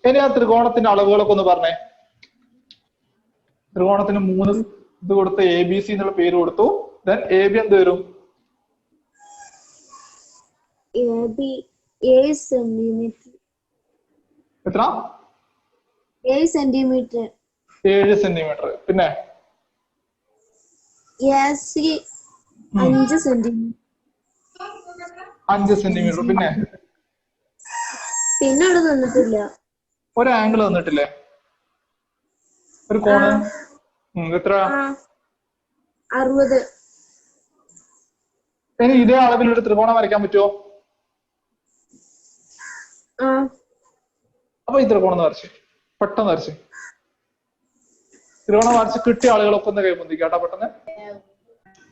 ഇനി ആ ത്രികോണത്തിന്റെ അളവുകളൊക്കെ ഒന്ന് പറഞ്ഞേ. ത്രികോണത്തിന് 3 ഇത് കൊടുത്ത് എ ബി സി എന്നുള്ള പേര് കൊടുത്തു. ദെൻ എ ബി എന്ത് വരും? 7 സെന്റിമീറ്റർ. എത്ര? 7 സെന്റിമീറ്റർ. 7 സെന്റിമീറ്റർ. പിന്നെ 5 സെന്റിമീറ്റർ. 5 സെന്റിമീറ്റർ. പിന്നെ അവിടെ തന്നിട്ടില്ല. ഒരു ആംഗിൾ തന്നിട്ടില്ലേ? ഒരു കോണ് എത്ര? 60. ഇനി ഇതേ അളവിൽ ഒരു ത്രികോണം വരയ്ക്കാൻ പറ്റുമോ? അപ്പൊ ഈ ത്രികോണം വരച്ച് പെട്ടെന്ന് വരച്ച് ത്രികോണം വരച്ച് കിട്ടിയ ആളുകളൊക്കെ ഒന്ന് കൈബന്ധിക്കാട്ടോ പെട്ടെന്ന്.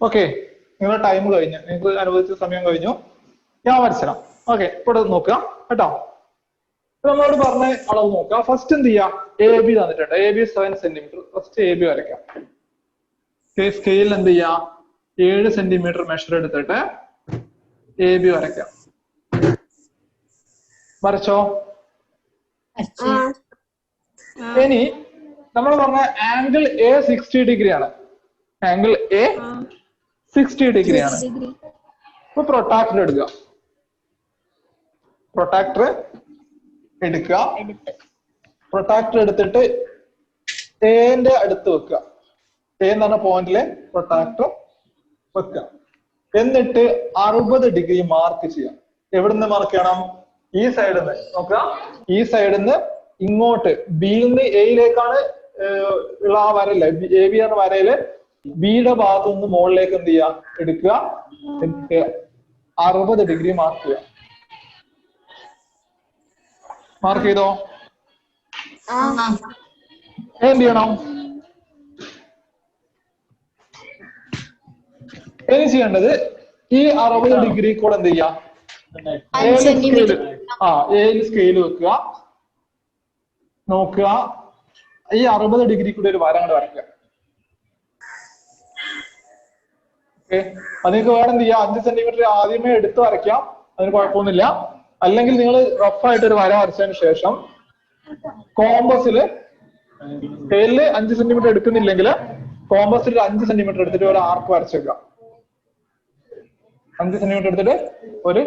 ഓക്കെ, നിങ്ങളുടെ ടൈം കഴിഞ്ഞു, നിങ്ങൾക്ക് അനുവദിച്ച സമയം കഴിഞ്ഞു. ഞാൻ വരച്ചരാം. ഓക്കെ, ഇവിടെ നോക്കുക കേട്ടോ. നമ്മളോട് പറഞ്ഞ അളവ് നോക്കുക. ഫസ്റ്റ് എന്ത് ചെയ്യാം, എ ബി തന്നിട്ടുണ്ട്. A B 7 centimetre. First A B വരയ്ക്കാം. സ്കെയിലിൽ എന്ത് ചെയ്യാം, 7 സെന്റിമീറ്റർ മെഷർ എടുത്തിട്ട് എ ബി വരയ്ക്കാം. വരച്ചോ? ഇനി നമ്മൾ പറഞ്ഞ ആംഗിൾ എ 60 ഡിഗ്രി ആണ്. ആംഗിൾ എ 60 ഡിഗ്രി ആണ്. ഇപ്പൊ പ്രൊട്ടാക്ടർ എടുക്കുക. പ്രൊട്ടാക്ടർ എടുക്കുക. പ്രൊട്ടാക്ടർ എടുത്തിട്ട് എന്റെ അടുത്ത് വെക്കുക. എ എന്ന് പറഞ്ഞ പോയിന്റില് പ്രൊട്ടാക്ടർ വെക്കുക. എന്നിട്ട് 60 ഡിഗ്രി മാർക്ക് ചെയ്യാം. എവിടുന്ന് മാർക്ക് ചെയ്യണം? ഈ സൈഡിൽ നിന്ന് നോക്കുക. ഈ സൈഡിൽ നിന്ന് ഇങ്ങോട്ട് ബിയിൽ നിന്ന് എയിലേക്കാണ് ഉള്ള ആ വരയില്, എ ബി എന്ന വരയില് ബിയുടെ ഭാഗത്തു നിന്ന് മുകളിലേക്ക് എന്ത് ചെയ്യാ, എടുക്കുക. എന്നിട്ട് 60 ഡിഗ്രി മാർക്ക് ചെയ്യുക. മാർക്ക് ചെയ്തോ? എന്ത് ചെയ്യണം? ഇനി ചെയ്യേണ്ടത് ഈ 60 ഡിഗ്രി കൂടെ എന്ത് ചെയ്യാം, ഏഴ് സ്കെയിൽ വെക്കുക. നോക്കുക, ഈ 60 ഡിഗ്രി കൂടെ ഒരു വര അങ്ങോട്ട് വരയ്ക്കുക. ഓക്കെ, അത് നിങ്ങൾക്ക് വേറെ എന്ത് ചെയ്യാം, 5 സെന്റിമീറ്റർ ആദ്യമേ എടുത്ത് വരയ്ക്കാം, അതിന് കുഴപ്പമൊന്നുമില്ല. അല്ലെങ്കിൽ നിങ്ങൾ റഫായിട്ട് ഒരു വര വരച്ചതിന് ശേഷം കോമ്പസില്, സ്കെയിലില് 5 സെന്റിമീറ്റർ എടുക്കുന്നില്ലെങ്കിൽ കോമ്പസിൽ 5 സെന്റിമീറ്റർ എടുത്തിട്ട് ഒരു ആർക്ക് വരച്ചേക്കാം. 5 സെന്റിമീറ്റർ എടുത്തിട്ട് ഒരു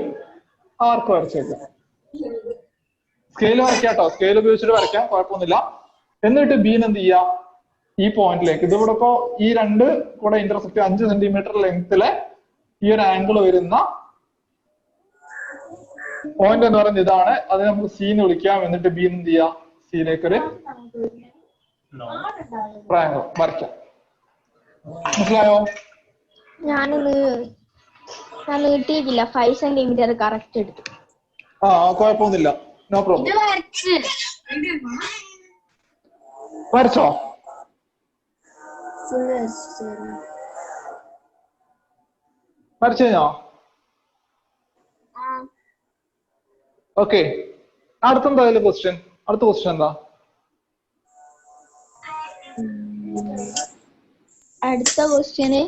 ആർക്ക് വരച്ചേക്കാം. സ്കെയിൽ വരയ്ക്കാട്ടോ, സ്കെയിൽ ഉപയോഗിച്ചിട്ട് വരയ്ക്കാം, കുഴപ്പമൊന്നുമില്ല. എന്നിട്ട് ബീൻ എന്ത് ചെയ്യാം, ഈ പോയിന്റിലേക്ക്, ഇതിവിടെ ഇപ്പോ ഈ രണ്ട് കൂടെ ഇന്റർസെക്ട് 5 സെന്റിമീറ്റർ ലെങ്ത്തിലെ ഈ ഒരു ആംഗിൾ വരുന്ന പോയിന്റ് എന്ന് പറയുന്നത് ഇതാണ്. അത് നമുക്ക് സി എന്ന് വിളിക്കാം. എന്നിട്ട് ബി എന്ത് ചെയ്യാം, സിയിലേക്ക് ഒരു ട്രയാങ്കിൾ വരയ്ക്കാം. മനസ്സിലായോ? ഞാൻ നീട്ടിയിട്ടില്ല, 5 സെന്റിമീറ്റർ കറക്റ്റ് എടുത്തു. ആ, കുഴപ്പമൊന്നുമില്ല, നോ പ്രോബ്ലം. വരച്ചോ? വരച്ചു കഴിഞ്ഞോ? ഓക്കെ, അടുത്തെന്താ ക്വസ്റ്റ്യൻ? അടുത്ത ക്വസ്റ്റ്യൻ എന്താ? അടുത്ത ക്വസ്റ്റ്യന്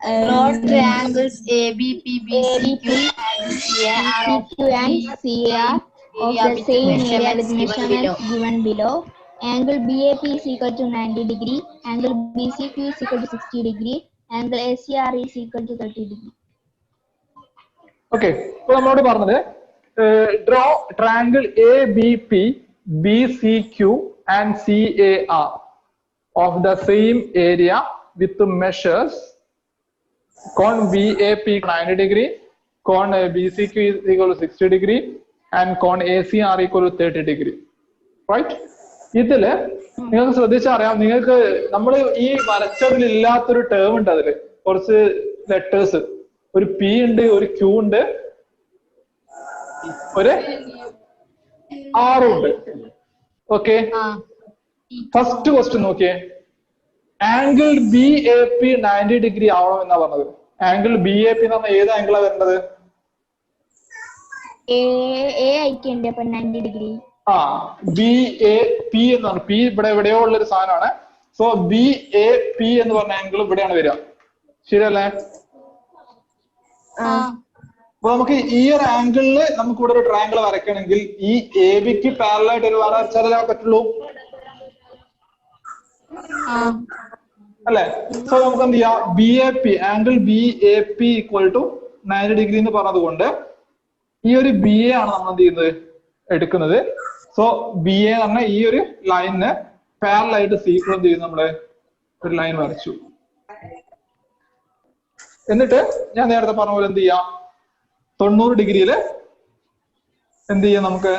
triangles ABPBCQ and CAR of the same area with measurements given below. Angle BAP is equal to 90 degree. Angle BCQ is equal to 60 degree. Angle ACR is equal to 30 degree. Okay, ഇപ്പൊ നമ്മളോട് പറഞ്ഞത് draw triangle ABP, BCQ and CAR of the same area with measures con BAP 90 degree, con BCQ is equal to 60 degree and con ACR equal to 30 degree. Right? ഇതില് നിങ്ങൾക്ക് ശ്രദ്ധിച്ചറിയാം, നിങ്ങൾക്ക് നമ്മൾ ഈ വരച്ചതിൽ ഇല്ലാത്തൊരു term ഉണ്ട്. അതില് കുറച്ച് ലെറ്റേഴ്സ്, ഒരു പി ഉണ്ട്, ഒരു ക്യൂ ഉണ്ട്, ഒരു ആറും ഉണ്ട്. ഓക്കെ, ഫസ്റ്റ് ക്വസ്റ്റ്യൻ നോക്കിയേ. ആംഗിൾ BAP 90 ഡിഗ്രി ആവണം എന്നാ പറഞ്ഞത്. ആംഗിൾ BAP എന്ന് പറഞ്ഞാൽ ഏത് ആംഗിളാ വരേണ്ടത്? അപ്പൊ 90 ഡിഗ്രി. ആ, BAP എന്നാണ്. പി ഇവിടെ എവിടെയോ ഉള്ളൊരു സാധനമാണ്. സോ BAP എന്ന് പറഞ്ഞ ആംഗിൾ ഇവിടെയാണ് വരിക. ശരിയല്ലേ? അപ്പൊ നമുക്ക് ഈ ഒരു ആംഗിളില് നമുക്ക് ഇവിടെ ഒരു ട്രയാങ്കിൾ വരയ്ക്കണമെങ്കിൽ ഈ ABക്ക് പാരലൽ ആയിട്ട് ഒരു വര വരച്ചാലേ പറ്റുള്ളൂ, അല്ലെ? സോ നമുക്ക് എന്ത് ചെയ്യാം, BAP angle BAP equal to 90 degree എന്ന് പറഞ്ഞത് കൊണ്ട് ഈ ഒരു BA ആണ് നമ്മൾ എന്ത് ചെയ്യുന്നത്, എടുക്കുന്നത്. സോ BA എന്ന് പറഞ്ഞാൽ ഈ ഒരു ലൈനിന് പാരലൽ ആയിട്ട് സീക്വൽ എന്ത് ചെയ്യുന്നു, നമ്മള് ഒരു ലൈൻ വരച്ചു. എന്നിട്ട് ഞാൻ നേരത്തെ പറഞ്ഞ പോലെ എന്ത് ചെയ്യാം, 90 ഡിഗ്രിയില് എന്ത് ചെയ്യാം, നമുക്ക്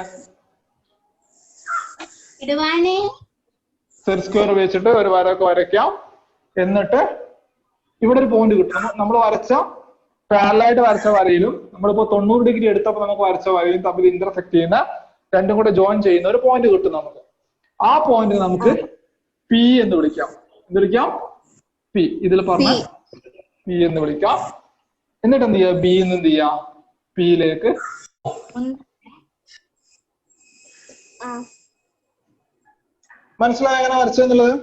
സെറ്റ് സ്ക്വയർ വെച്ചിട്ട് ഒരു വരയൊക്കെ വരയ്ക്കാം. എന്നിട്ട് ഇവിടെ ഒരു പോയിന്റ് കിട്ടും. നമ്മൾ വരച്ച പാരലായിട്ട് വരച്ച വരയിലും നമ്മളിപ്പോ 90 ഡിഗ്രി എടുത്തപ്പോൾ നമുക്ക് വരച്ച വരയും തമ്മിൽ ഇന്റർസെക്ട് ചെയ്യുന്ന, രണ്ടും കൂടെ ജോയിൻ ചെയ്യുന്ന ഒരു പോയിന്റ് കിട്ടും നമുക്ക്. ആ പോയിന്റ് നമുക്ക് P എന്ന് വിളിക്കാം. എന്ത് വിളിക്കാം? P. ഇതിൽ പറഞ്ഞ P എന്ന് വിളിക്കാം. എന്നിട്ട് എന്ത് ചെയ്യാം, B എന്ന് എന്ത് ചെയ്യാം, Pയിലേക്ക് മനസ്സിലായ എങ്ങനെ വരച്ചെന്നുള്ളത്?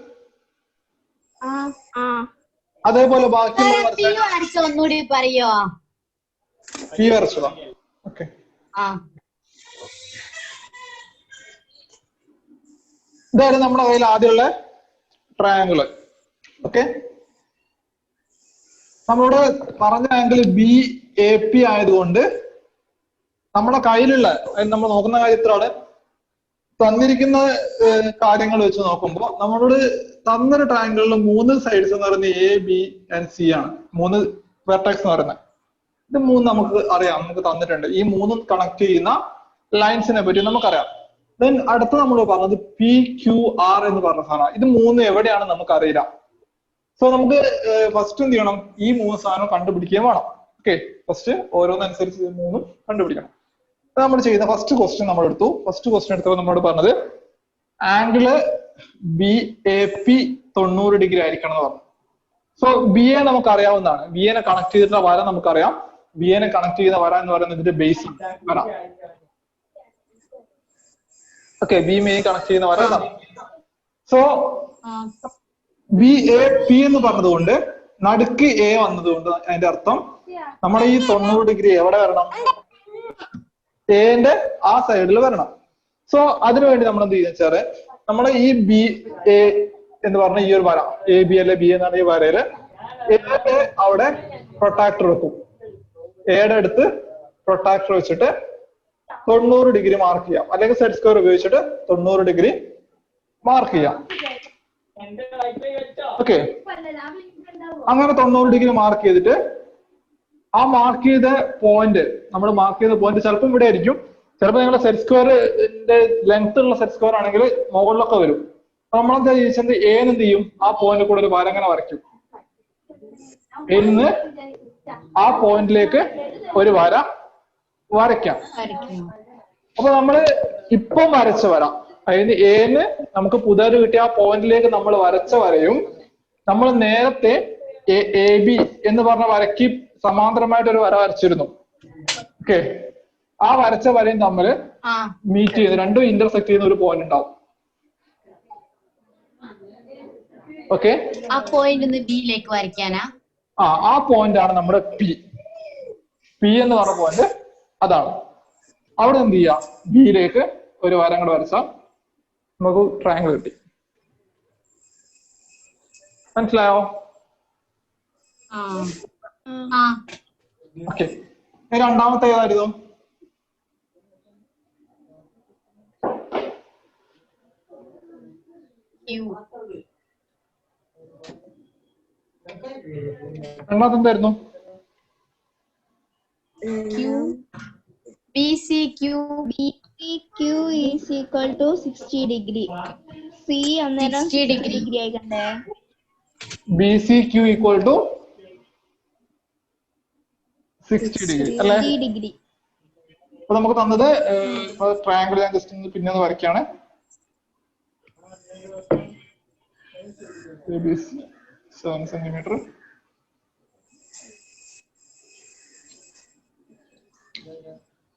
അതേപോലെ ബാക്കിയുള്ള ഒന്നുകൂടി പറയോ? പി വരച്ചതാ. ഓക്കെ, ഇതായിരുന്നു നമ്മുടെ കയ്യിൽ ആദ്യമുള്ള ട്രയാങ്കിള്. ഓക്കെ, നമ്മളോട് പറഞ്ഞ ആംഗിൾ ബി എ പി ആയതുകൊണ്ട് നമ്മുടെ കയ്യിലുള്ള നമ്മൾ നോക്കുന്ന കാര്യത്തിലാണ് തന്നിരിക്കുന്ന കാര്യങ്ങൾ വെച്ച് നോക്കുമ്പോൾ നമ്മളോട് തന്നൊരു ട്രയാങ്കിളിൽ 3 സൈഡ്സ് എന്ന് പറയുന്നത് എ ബി ആൻഡ് സി ആണ്. 3 വെർട്ടെക്സ് എന്ന് പറയുന്നത്. ഇത് 3 നമുക്ക് അറിയാം, നമുക്ക് തന്നിട്ടുണ്ട്. ഈ 3 കണക്ട് ചെയ്യുന്ന ലൈൻസിനെ പറ്റി നമുക്കറിയാം. ദെൻ അടുത്ത നമ്മൾ പറഞ്ഞത് പി ക്യു ആർ എന്ന് പറഞ്ഞ സാധനം. ഇത് 3 എവിടെയാണ് നമുക്ക് അറിയില്ല. സോ നമുക്ക് ഫസ്റ്റ് എന്ത് ചെയ്യണം? ഈ 3 സാധനം കണ്ടുപിടിക്കുകയും വേണം. ഓക്കെ, ഫസ്റ്റ് ഓരോന്നനുസരിച്ച് 3 കണ്ടുപിടിക്കണം. നമ്മൾ ചെയ്യുന്ന ഫസ്റ്റ് ക്വസ്റ്റ്യൻ നമ്മൾ എടുത്തു. ഫസ്റ്റ് ക്വസ്റ്റ്യൻ എടുത്തപ്പോൾ നമ്മളോട് പറഞ്ഞത് angle B A P 90 degree ആയിരിക്കണം എന്ന് പറഞ്ഞു. സോ ബി എ നമുക്ക് അറിയാവുന്നതാണ്. ബി എനെ കണക്ട് ചെയ്തിട്ടുള്ള വര നമുക്കറിയാം. ബി എനെ കണക്ട് ചെയ്യുന്ന വര എന്ന് പറയുന്നത് ഇതിന്റെ ബേസ് വര. ഓക്കെ, ബി മെയിൻ കണക്ട് ചെയ്യുന്ന വര ഇതാണ്. സോ ബി എ പി എന്ന് പറഞ്ഞതുകൊണ്ട് നടുക്ക് എ വന്നതുകൊണ്ട് അതിന്റെ അർത്ഥം നമ്മുടെ ഈ 90 ഡിഗ്രി എവിടെ വരണം? എന്റെ ആ സൈഡിൽ വരണം. സോ അതിനുവേണ്ടി നമ്മൾ എന്ത് ചെയ്യുന്ന വെച്ചാല് നമ്മള് ഈ ബി എ എന്ന് പറഞ്ഞ ഈ ഒരു വര, എ ബി അല്ലെ ബി എന്നാണ് ഈ വരയില് എയുടെ അവിടെ പ്രൊട്ടാക്ടർ വെക്കും. എയുടെ അടുത്ത് പ്രൊട്ടാക്ടർ വെച്ചിട്ട് 90 ഡിഗ്രി മാർക്ക് ചെയ്യാം, അല്ലെങ്കിൽ സെറ്റ് സ്ക്വയർ ഉപയോഗിച്ചിട്ട് 90 ഡിഗ്രി മാർക്ക് ചെയ്യാം. ഓക്കെ, അങ്ങനെ 90 ഡിഗ്രി മാർക്ക് ചെയ്തിട്ട് ആ മാർക്ക് ചെയ്ത പോയിന്റ്, നമ്മൾ മാർക്ക് ചെയ്ത പോയിന്റ് ചിലപ്പോൾ ഇവിടെ ആയിരിക്കും, ചിലപ്പോൾ നിങ്ങളുടെ സെറ്റ് സ്ക്വയറിന്റെ ലെങ്ത് ഉള്ള സെറ്റ് സ്ക്വയർ ആണെങ്കിൽ മുകളിലൊക്കെ വരും. നമ്മളെന്താ ചോദിച്ചത്? എന്ത് ചെയ്യും? ആ പോയിന്റ് കൂടെ ഒരു വര അങ്ങനെ വരയ്ക്കും. എന്ന് ആ പോയിന്റിലേക്ക് ഒരു വര വരയ്ക്കാം. അപ്പൊ നമ്മള് ഇപ്പം വരച്ച വര, അതായത് എന്ന് നമുക്ക് പുതിയത് കിട്ടിയ ആ പോയിന്റിലേക്ക് നമ്മൾ വരച്ച വരയും നമ്മൾ നേരത്തെ എ ബി എന്ന് പറഞ്ഞ വരയ്ക്ക് സമാന്തരമായിട്ട് ഒരു വര വരച്ചിരുന്നു. ഓക്കെ, ആ വരച്ച വരയും തമ്മിൽ മീറ്റ് ചെയ്ത് രണ്ടും ഇന്റർസെക്ട് ചെയ്യുന്ന ഒരു പോയിന്റ് ഉണ്ടാവും. ഓക്കെ, ആ പോയിന്റ് ബിയിലേക്ക് വരയ്ക്കാനാ? ആ പോയിന്റ് ആണ് നമ്മുടെ പി. പി എന്ന് പറഞ്ഞ പോയിന്റ് അതാണ്. അവിടെ എന്ത് ചെയ്യാം? ബിയിലേക്ക് ഒരു വര കൂടെ വരച്ചാൽ നമുക്ക് ട്രയാങ്കിൾ കിട്ടി. മനസ്സിലായോ? ഓക്കെ, രണ്ടാമത്തെ ഏതായിരുന്നു? രണ്ടാമത്തെ എന്തായിരുന്നു? BCQ is equal to 60 degree. C അന്നേരം 60 degree ആയിക്കണ്ടേ? BCQ equal to 60 degree അല്ലെ? അപ്പൊ നമുക്ക് തന്നത് ട്രയാങ്കിൾ ഞാൻ ജസ്റ്റ് പിന്നെ ഒന്ന് വരയ്ക്കാണ്. ABC 7 centimetre.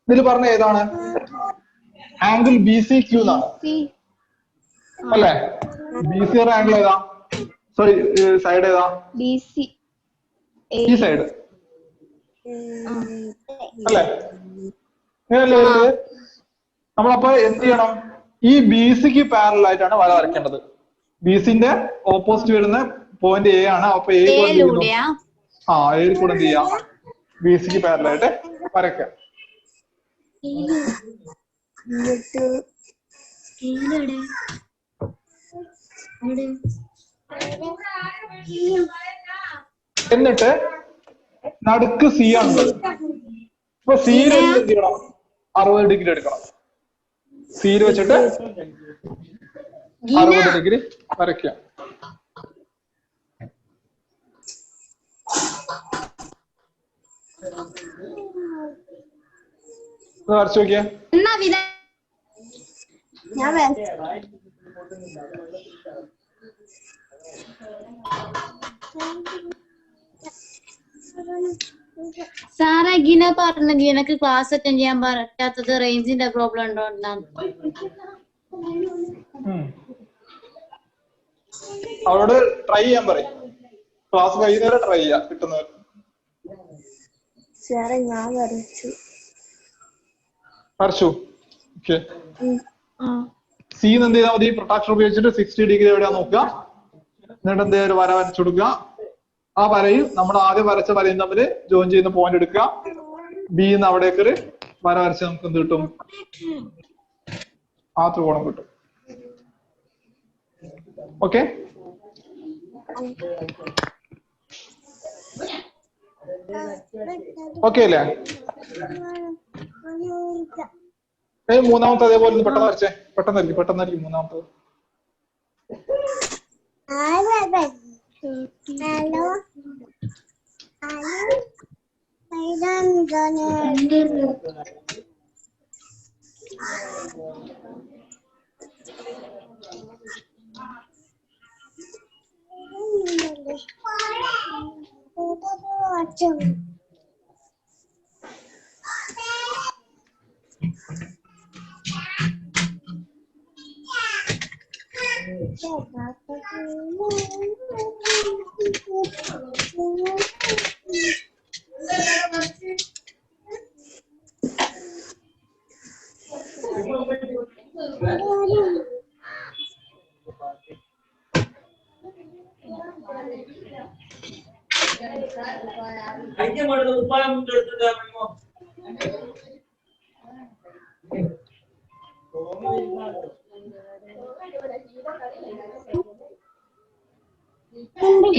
ഇതിൽ പറഞ്ഞ ഏതാണ്? ആംഗിൾ BCQ എന്നാണ് അല്ലെ? BC ആംഗിൾ ഏതാ? സോറി, സൈഡ് ഏതാ? BC ഈ സൈഡ് അല്ലെ? ഇങ്ങനല്ലേ വരുന്നത്? നമ്മളപ്പോ എന്ത് ചെയ്യണം? ഈ BCക്ക് പാരലൽ ആയിട്ടാണ് വര വരയ്ക്കേണ്ടത്. BCന്റെ ഓപ്പോസിറ്റ് വരുന്ന പോയിന്റ് എ ആണ്. അപ്പൊ എ കൂടെ എന്ത് ചെയ്യാം? BCക്ക് പാരലൽ ആയിട്ട് വരയ്ക്കാം. എന്നിട്ട് നടുക്ക് സി ആണുള്ളത്. അപ്പൊ സിയിൽ എന്ത് ചെയ്യണം? 60 ഡിഗ്രി എടുക്കണം. സിയിൽ വെച്ചിട്ട് 60 ഡിഗ്രി വരയ്ക്കാം. വരച്ചു നോക്കിയാ സാറേ ഗിന പറഞ്ഞത് എനിക്ക് ക്ലാസ് അറ്റൻഡ് ചെയ്യാൻ പറ്റാത്തത് റേഞ്ചിന്റെ പ്രോബ്ലം ഉണ്ടോ എന്നാണ്. അവരോട് ട്രൈ ചെയ്യാൻ പറയും. ക്ലാസ് കഴിയുന്നവരെ ട്രൈ ചെയ്യാം കിട്ടുന്നവർ. സാറേ ഞാൻ വരച്ചു. ഓക്കെ. സി എന്ത് ചെയ്താൽ മതി? പ്രൊട്ടാക്ഷൻ ഉപയോഗിച്ചിട്ട് 60 ഡിഗ്രി എവിടെയാ നോക്കുക. എന്നിട്ട് എന്ത് ഒരു വര വരച്ചു കൊടുക്കുക. ആ വരയും നമ്മൾ ആദ്യം വരച്ച വരയും തമ്മിൽ ജോയിൻ ചെയ്യുന്ന പോയിന്റ് എടുക്കുക. ബി എന്ന് അവിടേക്ക് ഒരു വര വരച്ച് നമുക്ക് എന്ത് കിട്ടും? ആ ത്രികോണം കിട്ടും. ഓക്കെ. ഓക്കെ അല്ലേ? മൂന്നാമത്തെ അതേപോലെ പെട്ടെന്ന് വരച്ചേ. പെട്ടെന്നായിരിക്കും മൂന്നാമത്തത്.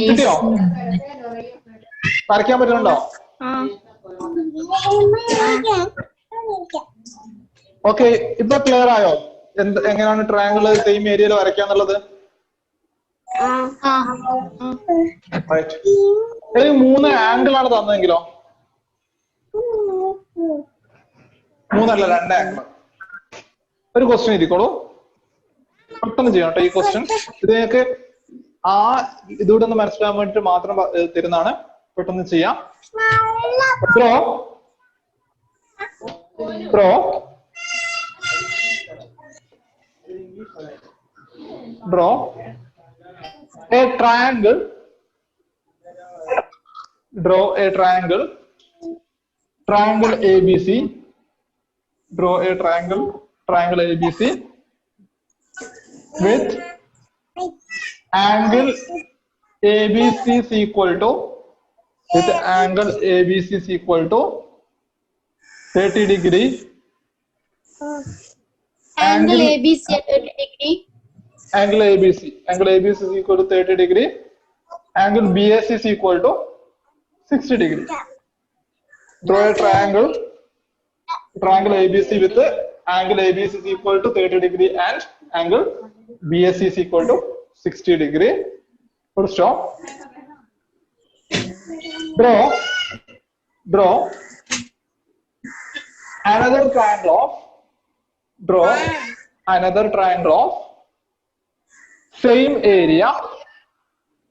കിട്ടിയോ? വരയ്ക്കാൻ പറ്റുന്നുണ്ടോ? ഓക്കെ. ഇപ്പൊ ക്ലിയർ ആയോ എങ്ങനെയാണ് ട്രയാങ്കിൾ സെയിം ഏരിയയിൽ വരയ്ക്കാന്നുള്ളത്? മൂന്ന് ആംഗിൾ ആണ് തന്നെങ്കിലോ? മൂന്നല്ല, 2 ആംഗിൾ. ഒരു ക്വസ്റ്റ്യൻ എഴുതിക്കോളൂ. പെട്ടെന്ന് ചെയ്യണം കേട്ടോ ഈ ക്വസ്റ്റ്യൻ. ഇത് നിങ്ങൾക്ക് ആ ഇതുകൂടെ ഒന്ന് മനസ്സിലാക്കാൻ വേണ്ടിട്ട് മാത്രം തരുന്നതാണ്. പെട്ടെന്ന് ചെയ്യാം. Bro a triangle, draw a triangle ABC, draw a triangle ABC with angle ABC is equal to 30 degree. Angle ABC at 30 degree. Angle ABC is equal to 30 degree. Angle BAC is equal to 60 degree. Draw a triangle ABC with angle ABC is equal to 30 degree and angle BAC is equal to 60 degree. Full stop. Draw another triangle of same area.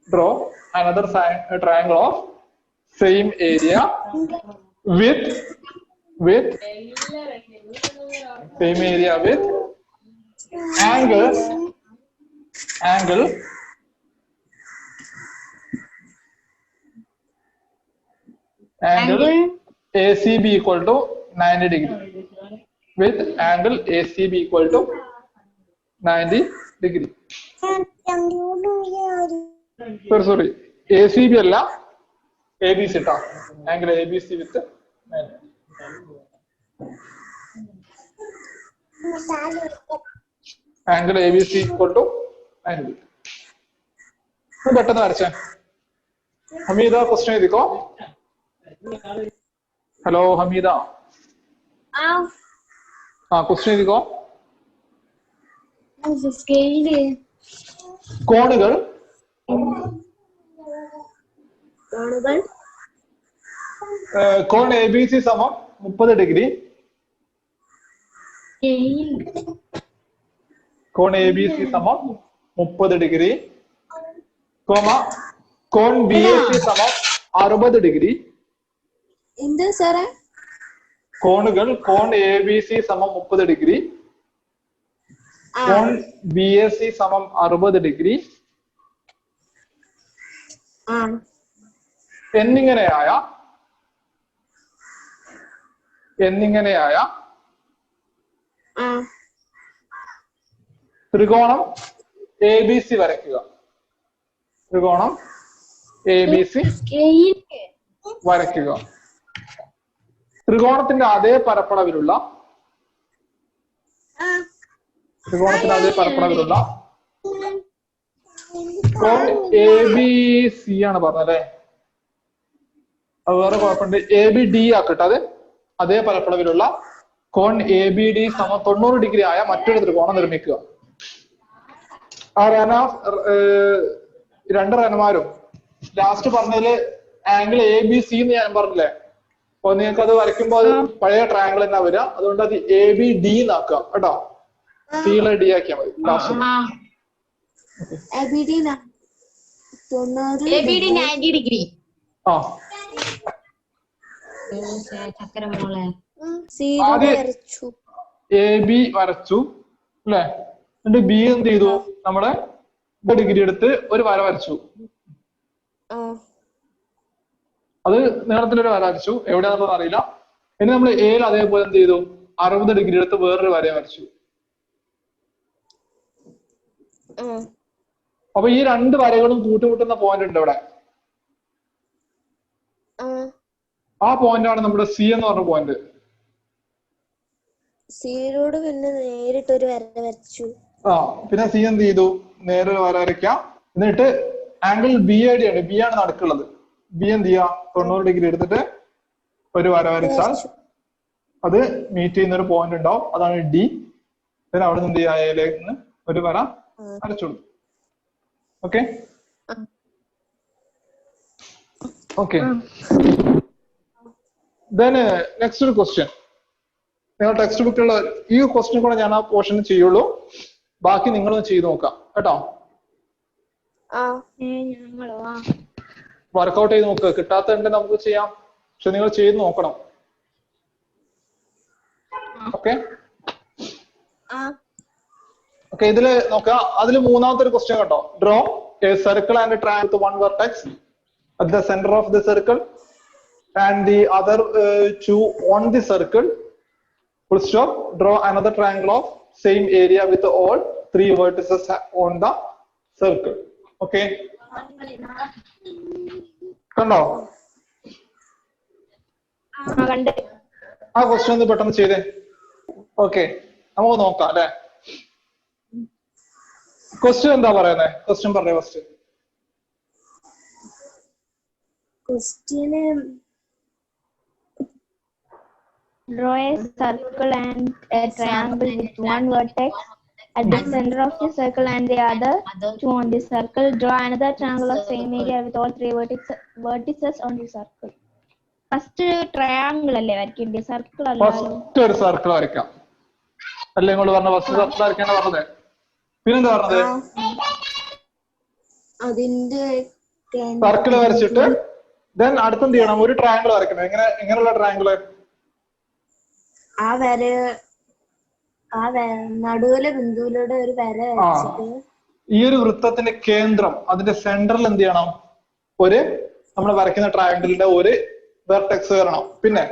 Draw another triangle of same area with same area with angle ACB equal to 90 degree. With angle ACB equal to 90 degree. Sorry, ACB alla ABC ta. Angle ABC with 90. Angle ABC equal to 90 degree. പെട്ടെന്ന് വരച്ചേ. Hameeda question എഴുതിക്കോ. Hello Hameeda. Question എഴുതിക്കോ. കോണുകൾ കോൺ ABC സമം 30 degree. കോൺ ABC സമം 30 degree. കോൺ BAC സമം 60 degree. എന്താ സാറേ? കോണുകൾ കോൺ എ ബി സി സമം 30 ഡിഗ്രി, കോൺ ബി എ സി സമം 60 ഡിഗ്രി എന്നിങ്ങനെയായ ത്രികോണം എ ബി സി വരയ്ക്കുക. ത്രികോണം എ ബി സി വരയ്ക്കുക. ത്രികോണത്തിന്റെ അതേ പരപ്പളവിലുള്ള കോൺ എ ബി സി ആണ് പറഞ്ഞല്ലേ, അത് വേറെ കുഴപ്പമുണ്ട്. എ ബി ഡി ആക്കട്ടെ. അത് അതേ പരപ്പളവിലുള്ള കോൺ എ ബി ഡി സമം 90 ഡിഗ്രി ആയ മറ്റൊരു ത്രികോണം നിർമ്മിക്കുക. ആ രണ്ട് റനമാരും ലാസ്റ്റ് പറഞ്ഞതില് ആംഗിൾ എ ബി സി എന്ന് ഞാൻ പറഞ്ഞില്ലേ, അപ്പൊ നിങ്ങൾക്ക് അത് വരയ്ക്കുമ്പോൾ അത് പഴയ ട്രയാങ്കിൾ തന്നെ വരിക. അതുകൊണ്ട് അത് എ ബി ഡി എന്നാക്കുക കേട്ടോ. സിയിലെ ഡി ആക്കിയാൽ മതി ലാസ്റ്റ്. എ ബി വരച്ചു അല്ലെ, എന്നിട്ട് ബി എന്ത് ചെയ്തു, നമ്മള് ഡിഗ്രി എടുത്ത് ഒരു വര വരച്ചു. അത് നീളത്തിലൊരു വര വരച്ചു, എവിടെയാണെന്നുള്ളത് അറിയില്ല. ഇനി നമ്മൾ എയിൽ അതേപോലെ എന്ത് ചെയ്തു, 60 ഡിഗ്രി എടുത്ത് വേറൊരു വര വരച്ചു. അപ്പൊ ഈ രണ്ട് വരകളും കൂട്ടുമുട്ടുന്ന പോയിന്റ് ഉണ്ട് ഇവിടെ. ആ പോയിന്റ് ആണ് നമ്മുടെ സി എന്ന് പറഞ്ഞ പോയിന്റ്. സിയോട് പിന്നെ നേരിട്ടൊരു വര വരച്ചു. പിന്നെ സി എന്ത് ചെയ്തു, നേരെ ഒരു വര വരയ്ക്കാം. എന്നിട്ട് ആംഗിൾ ബി ഐ ഡി ആണ്, ബി ആണ് നടുക്കുള്ളത്. ബി എന്ത് ചെയ്യാ, 90 ഡിഗ്രി എടുത്തിട്ട് ഒരു വര വരച്ചാൽ അത് മീറ്റ് ചെയ്യുന്ന ഒരു പോയിന്റ് ഉണ്ടാവും, അതാണ് ഡി. പിന്നെ അവിടെ നിന്ന് എന്ത് ചെയ്യാ, എയിലേക്ക് ഒരു വര വരച്ചോളൂ. Okay okay. then next question. നിങ്ങൾ ടെക്സ്റ്റ് ബുക്കുള്ള ഈ ക്വസ്റ്റ്യൻ കൂടെ ഞാൻ ആ പോർഷൻ ചെയ്യുള്ളൂ, ബാക്കി നിങ്ങളൊന്ന് ചെയ്ത് നോക്കാം കേട്ടോ. വർക്കൗട്ട് ചെയ്ത് നോക്കുക. കിട്ടാത്തതുണ്ടെങ്കിൽ നമുക്ക് ചെയ്യാം, പക്ഷെ നിങ്ങൾ ചെയ്ത് നോക്കണം. Okay okay. ഇതില് നോക്കുക, അതിൽ മൂന്നാമത്തെ ഒരു ക്വസ്റ്റ്യൻ കേട്ടോ. Draw A circle and triangle with one vertex at the center of the circle and the other two on the circle. Full stop. Draw another triangle of same area with all 3 vertices on the circle. Okay. കണ്ടോ? ആ question ഒന്ന് പെട്ടെന്ന് ചെയ്തേ. Okay, നമുക്ക് നോക്കാം അല്ലെ. Question എന്താ പറയുന്നേ? ക്വസ്റ്റ്യൻ പറഞ്ഞേ first. Question draw a circle and a triangle with one vertex at the center of the circle and the other two on the circle. Draw another triangle of same area with all 3 vertices on the circle. First triangle അല്ലേ വരയ്ക്കേണ്ടത്, circle അല്ല. First ഒരു circle വരയ്ക്കാം അല്ലേ നിങ്ങൾ പറഞ്ഞ? First circle വരയ്ക്കാനാ പറഞ്ഞത്. പിന്നെന്താ പറഞ്ഞത്? അതിന്റെ സർക്കിൾ വരച്ചിട്ട് ദെൻ അടുത്തെന്ത് ചെയ്യണം, ഒരു ട്രയാങ്കിൾ വരയ്ക്കണം. എങ്ങനെയുള്ള ട്രയാങ്കിള്? നടുവിലെ ബിന്ദുവിലൂടെ ഒരു വര വരച്ചിട്ട് ഈ ഒരു വൃത്തത്തിന്റെ കേന്ദ്രം, അതിന്റെ സെന്ററിൽ എന്ത് ചെയ്യണം, ഒരു നമ്മൾ വരയ്ക്കുന്ന ട്രയാങ്കിളിന്റെ ഒരു വെർട്ടെക്സ് വരണം. പിന്നെ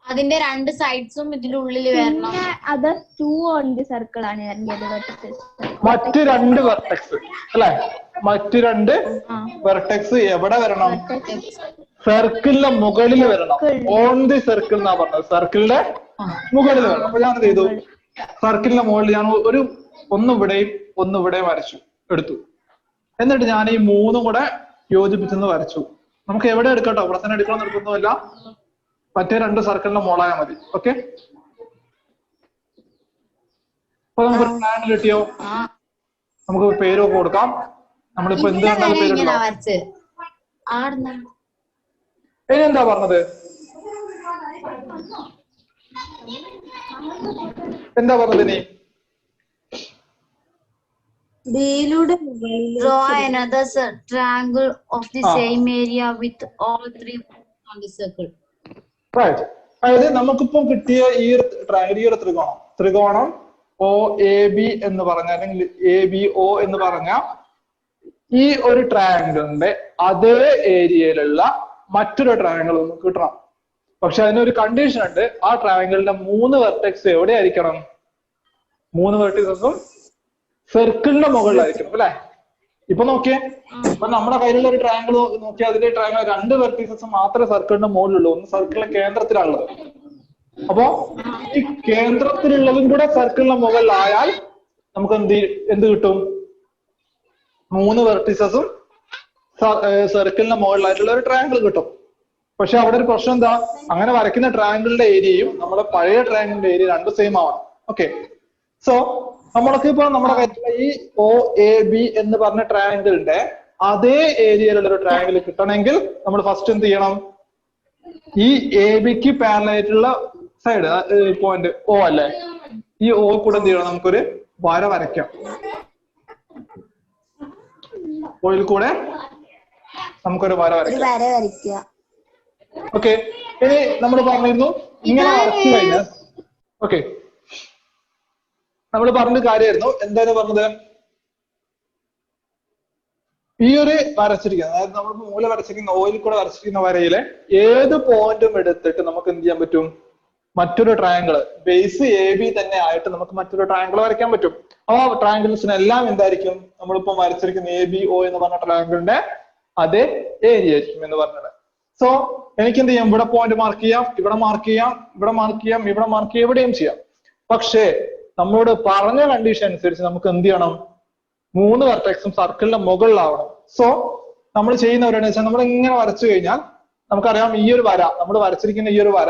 അതിന്റെ രണ്ട് സൈഡ്സും ഇതിന്റെ ഉള്ളിൽ വരണം. അത് 2 on the circle ആണ് മറ്റ് രണ്ട് വെർട്ടെക്സ് അല്ലെ, മറ്റു രണ്ട് വെർട്ടെക്സ് എവിടെ വരണം? സർക്കിളിന്റെ മുകളിൽ വരണം. ഓൺ ദി സർക്കിൾ എന്നാ പറഞ്ഞത്, സർക്കിളിന്റെ മുകളിൽ വരണം. അപ്പൊ ഞാൻ എന്ത് ചെയ്തു, സർക്കിളിന്റെ മുകളിൽ ഞാൻ ഒന്ന് ഇവിടെയും വരച്ചു എടുത്തു. എന്നിട്ട് ഞാൻ ഈ മൂന്നും കൂടെ യോജിപ്പിച്ചെന്ന് വരച്ചു. നമുക്ക് എവിടെ എടുക്കട്ടോ, പ്രശ്നം എടുക്കണം നിർബന്ധമില്ല, മറ്റേ രണ്ട് സർക്കിളിന്റെ മുകളായാൽ മതി. ഓക്കെ, അപ്പൊ നമുക്ക് ട്രയാങ്കിൾ കിട്ടിയോ? നമുക്ക് പേരൊക്കെ കൊടുക്കാം. നമ്മളിപ്പോ എന്ത് കണ്ടാലും പേരിടണം. ഇനി എന്താ പറഞ്ഞത്? എന്താ പറഞ്ഞത്? ഇനി ബിയിലൂടെ Draw another triangle of the Ah. same area with all three points on the circle. Right. അതായത് നമുക്കിപ്പോ കിട്ടിയ ഈ ഒരു ത്രികോണം ഒ എ ബി എന്ന് പറഞ്ഞ അല്ലെങ്കിൽ എ ബി ഒ എന്ന് പറഞ്ഞ ഈ ഒരു ട്രയാങ്കിളിന്റെ അതേ ഏരിയയിലുള്ള മറ്റൊരു ട്രയാങ്കിൾ നമുക്ക് കിട്ടണം. പക്ഷെ അതിനൊരു കണ്ടീഷൻ ഉണ്ട്. ആ ട്രയാങ്കിളിന്റെ 3 വെർട്ടെക്സ് എവിടെ ആയിരിക്കണം? 3 വെർട്ടിസസും സർക്കിളിന്റെ മുകളിലായിരിക്കണം അല്ലെ? ഇപ്പൊ നോക്കിയേ, ഇപ്പൊ നമ്മുടെ കയ്യിലുള്ള ഒരു ട്രയാങ്കിൾ നോക്കിയാൽ അതിന്റെ ട്രയാങ്കിൾ 2 വെർട്ടീസസ് മാത്രമേ സർക്കിളിന്റെ മുകളിലുള്ളൂ. ഒന്ന് സർക്കിളിന്റെ കേന്ദ്രത്തിലാണുള്ളത്. അപ്പോ ഈ കേന്ദ്രത്തിലുള്ളതും കൂടെ സർക്കിളിന്റെ മുകളിലായാൽ നമുക്ക് എന്ത് കിട്ടും? 3 വെർട്ടീസസും സർക്കിളിന്റെ മുകളിലായിട്ടുള്ള ഒരു ട്രയാങ്കിൾ കിട്ടും. പക്ഷെ അവിടെ ഒരു പ്രശ്നം എന്താ? അങ്ങനെ വരയ്ക്കുന്ന ട്രയാങ്കിളിന്റെ ഏരിയയും നമ്മുടെ പഴയ ട്രയാങ്കിളിന്റെ ഏരിയ രണ്ടും സെയിം ആവണം. ഓക്കെ, സോ നമ്മൾക്ക് ഇപ്പൊ നമ്മുടെ കയ്യിലുള്ള ഈ ഒ എ ബി എന്ന് പറഞ്ഞ ട്രയാങ്കിളിന്റെ അതേ ഏരിയയിലുള്ള ഒരു ട്രയാങ്കിൾ കിട്ടണമെങ്കിൽ നമ്മൾ ഫസ്റ്റ് എന്ത് ചെയ്യണം? ഈ എ ബിക്ക് പാരലായിട്ടുള്ള സൈഡ് പോയിന്റ് ഒ അല്ലേ, ഈ ഒ കൂടെ എന്ത് ചെയ്യണം? നമുക്കൊരു വര വരയ്ക്കാം. ഒയിൽ കൂടെ നമുക്കൊരു വര വരയ്ക്കാം. ഓക്കെ, ഇനി നമ്മൾ പറഞ്ഞിരുന്നു ഇങ്ങനെ വരച്ചു കഴിഞ്ഞാൽ ഓക്കെ, നമ്മൾ പറഞ്ഞ കാര്യമായിരുന്നു. എന്താണ് പറഞ്ഞത്? ഈ ഒരു വരച്ചിരിക്കുന്ന, അതായത് നമ്മൾ മൂല വരച്ചിരിക്കുന്ന ഓയിൽ കൂടെ വരച്ചിരിക്കുന്ന വരയിലെ ഏത് പോയിന്റും എടുത്തിട്ട് നമുക്ക് എന്ത് ചെയ്യാൻ പറ്റും? മറ്റൊരു ട്രയാങ്കിൾ ബേസ് എ ബി തന്നെ ആയിട്ട് നമുക്ക് മറ്റൊരു ട്രയാങ്കിൾ വരയ്ക്കാൻ പറ്റും. ആ ട്രയാങ്കിൾസിനെല്ലാം എന്തായിരിക്കും? നമ്മളിപ്പോ വരച്ചിരിക്കുന്ന എ ബി ഒ എന്ന് പറഞ്ഞ ട്രയാങ്കിളിന്റെ അതേ ഏരിയ ആയിരിക്കും എന്ന് പറഞ്ഞത്. സോ എനിക്ക് എന്ത് ചെയ്യാം? ഇവിടെ പോയിന്റ് മാർക്ക് ചെയ്യാം, ഇവിടെ മാർക്ക് ചെയ്യാം, ഇവിടെ മാർക്ക് ചെയ്യാം, ഇവിടെ മാർക്ക് ചെയ്യാം, എവിടെയും ചെയ്യാം. പക്ഷേ നമ്മളോട് പറഞ്ഞ കണ്ടീഷൻ അനുസരിച്ച് നമുക്ക് എന്ത് ചെയ്യണം? 3 വെർട്ടെക്സും സർക്കിളിന്റെ മുകളിലാവണം. സോ നമ്മൾ ചെയ്യുന്നവരെന്ന് വെച്ചാൽ നമ്മൾ ഇങ്ങനെ വരച്ചു കഴിഞ്ഞാൽ നമുക്കറിയാം ഈ ഒരു വര, നമ്മൾ വരച്ചിരിക്കുന്ന ഈ ഒരു വര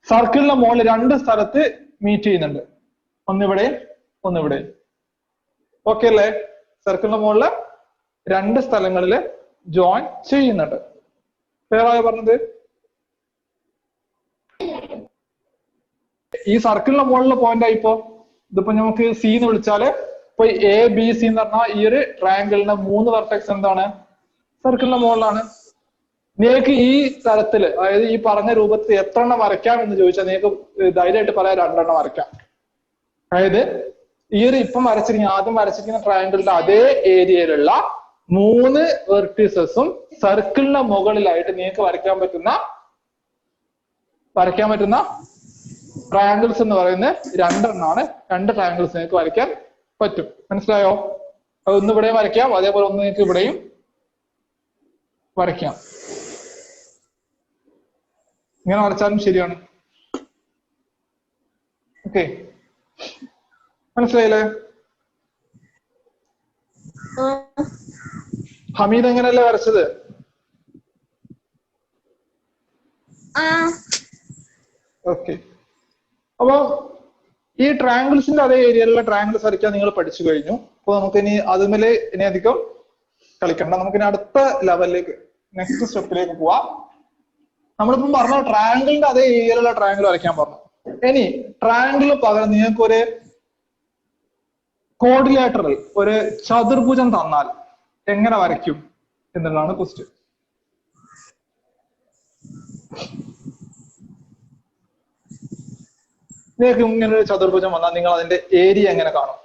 സർക്കിളിന്റെ മുകളിൽ 2 സ്ഥലത്ത് മീറ്റ് ചെയ്യുന്നുണ്ട്. ഒന്നിവിടെ, ഒന്നിവിടെ. ഓക്കെ അല്ലേ? സർക്കിളിന്റെ മുകളിൽ 2 സ്ഥലങ്ങളിൽ ജോയിൻ ചെയ്യുന്നുണ്ട്. ക്ലിയറായോ പറഞ്ഞത്? ഈ സർക്കിളിന്റെ മുകളിലെ പോയിന്റ് ആയിപ്പോ ഇതിപ്പോ നമുക്ക് സി എന്ന് വിളിച്ചാല് ഇപ്പൊ എ ബി സി എന്ന് പറഞ്ഞാൽ ഈ ഒരു ട്രയാങ്കിളിന്റെ 3 വെർട്ടെക്സ് എന്താണ്? സർക്കിളിന്റെ മുകളിലാണ്. നിങ്ങൾക്ക് ഈ തരത്തില്, അതായത് ഈ പറഞ്ഞ രൂപത്തിൽ എത്ര എണ്ണം വരയ്ക്കാം എന്ന് ചോദിച്ചാൽ നിങ്ങൾക്ക് ധൈര്യമായിട്ട് പറയാം 2 എണ്ണം വരയ്ക്കാം. അതായത് ഈ ഒരു ഇപ്പം ആദ്യം വരച്ചിരിക്കുന്ന ട്രയാങ്കിളിന്റെ അതേ ഏരിയയിലുള്ള 3 വെർട്ടീസസും സർക്കിളിന്റെ മുകളിലായിട്ട് നിങ്ങൾക്ക് വരയ്ക്കാൻ പറ്റുന്ന ട്രയാങ്കിൾസ് എന്ന് പറയുന്നത് 2 എണ്ണമാണ്. 2 ട്രയാങ്കിൾസ് നിങ്ങൾക്ക് വരയ്ക്കാൻ പറ്റും. മനസ്സിലായോ? അത് ഒന്ന് ഇവിടെയും വരയ്ക്കാം, അതേപോലെ ഒന്ന് നിങ്ങൾക്ക് ഇവിടെയും വരയ്ക്കാം. ഇങ്ങനെ വരച്ചാലും ശരിയാണ്. ഓക്കെ, മനസ്സിലായില്ലേ? ഹമീദ് എങ്ങനെയല്ലേ വരച്ചത്? ഓക്കെ, അപ്പൊ ഈ ട്രയാങ്കിൾസിന്റെ അതേ ഏരിയയിലുള്ള ട്രയാങ്കിൾസ് വരയ്ക്കാൻ നിങ്ങൾ പഠിച്ചു കഴിഞ്ഞു. അപ്പൊ നമുക്ക് ഇനി അതുമേലെ ഇനി അധികം കളിക്കണ്ട. നമുക്കിനി അടുത്ത ലെവലിലേക്ക്, നെക്സ്റ്റ് സ്റ്റെപ്പിലേക്ക് പോവാം. നമ്മളിപ്പം പറഞ്ഞ ട്രയാങ്കിളിന്റെ അതേ ഏരിയയിലുള്ള ട്രയാങ്കിൾ വരയ്ക്കാൻ പറഞ്ഞു. ഇനി ട്രയാങ്കിളിന് പകരം നിങ്ങൾക്ക് ഒരു കോർഡിലേറ്ററൽ, ഒരു ചതുർഭുജം തന്നാൽ എങ്ങനെ വരയ്ക്കും എന്നുള്ളതാണ് ക്വസ്റ്റ്യൻ. നിങ്ങൾക്ക് ഇങ്ങനെ ഒരു ചതുർഭുജം വന്നാൽ നിങ്ങൾ അതിന്റെ ഏരിയ എങ്ങനെ കാണും?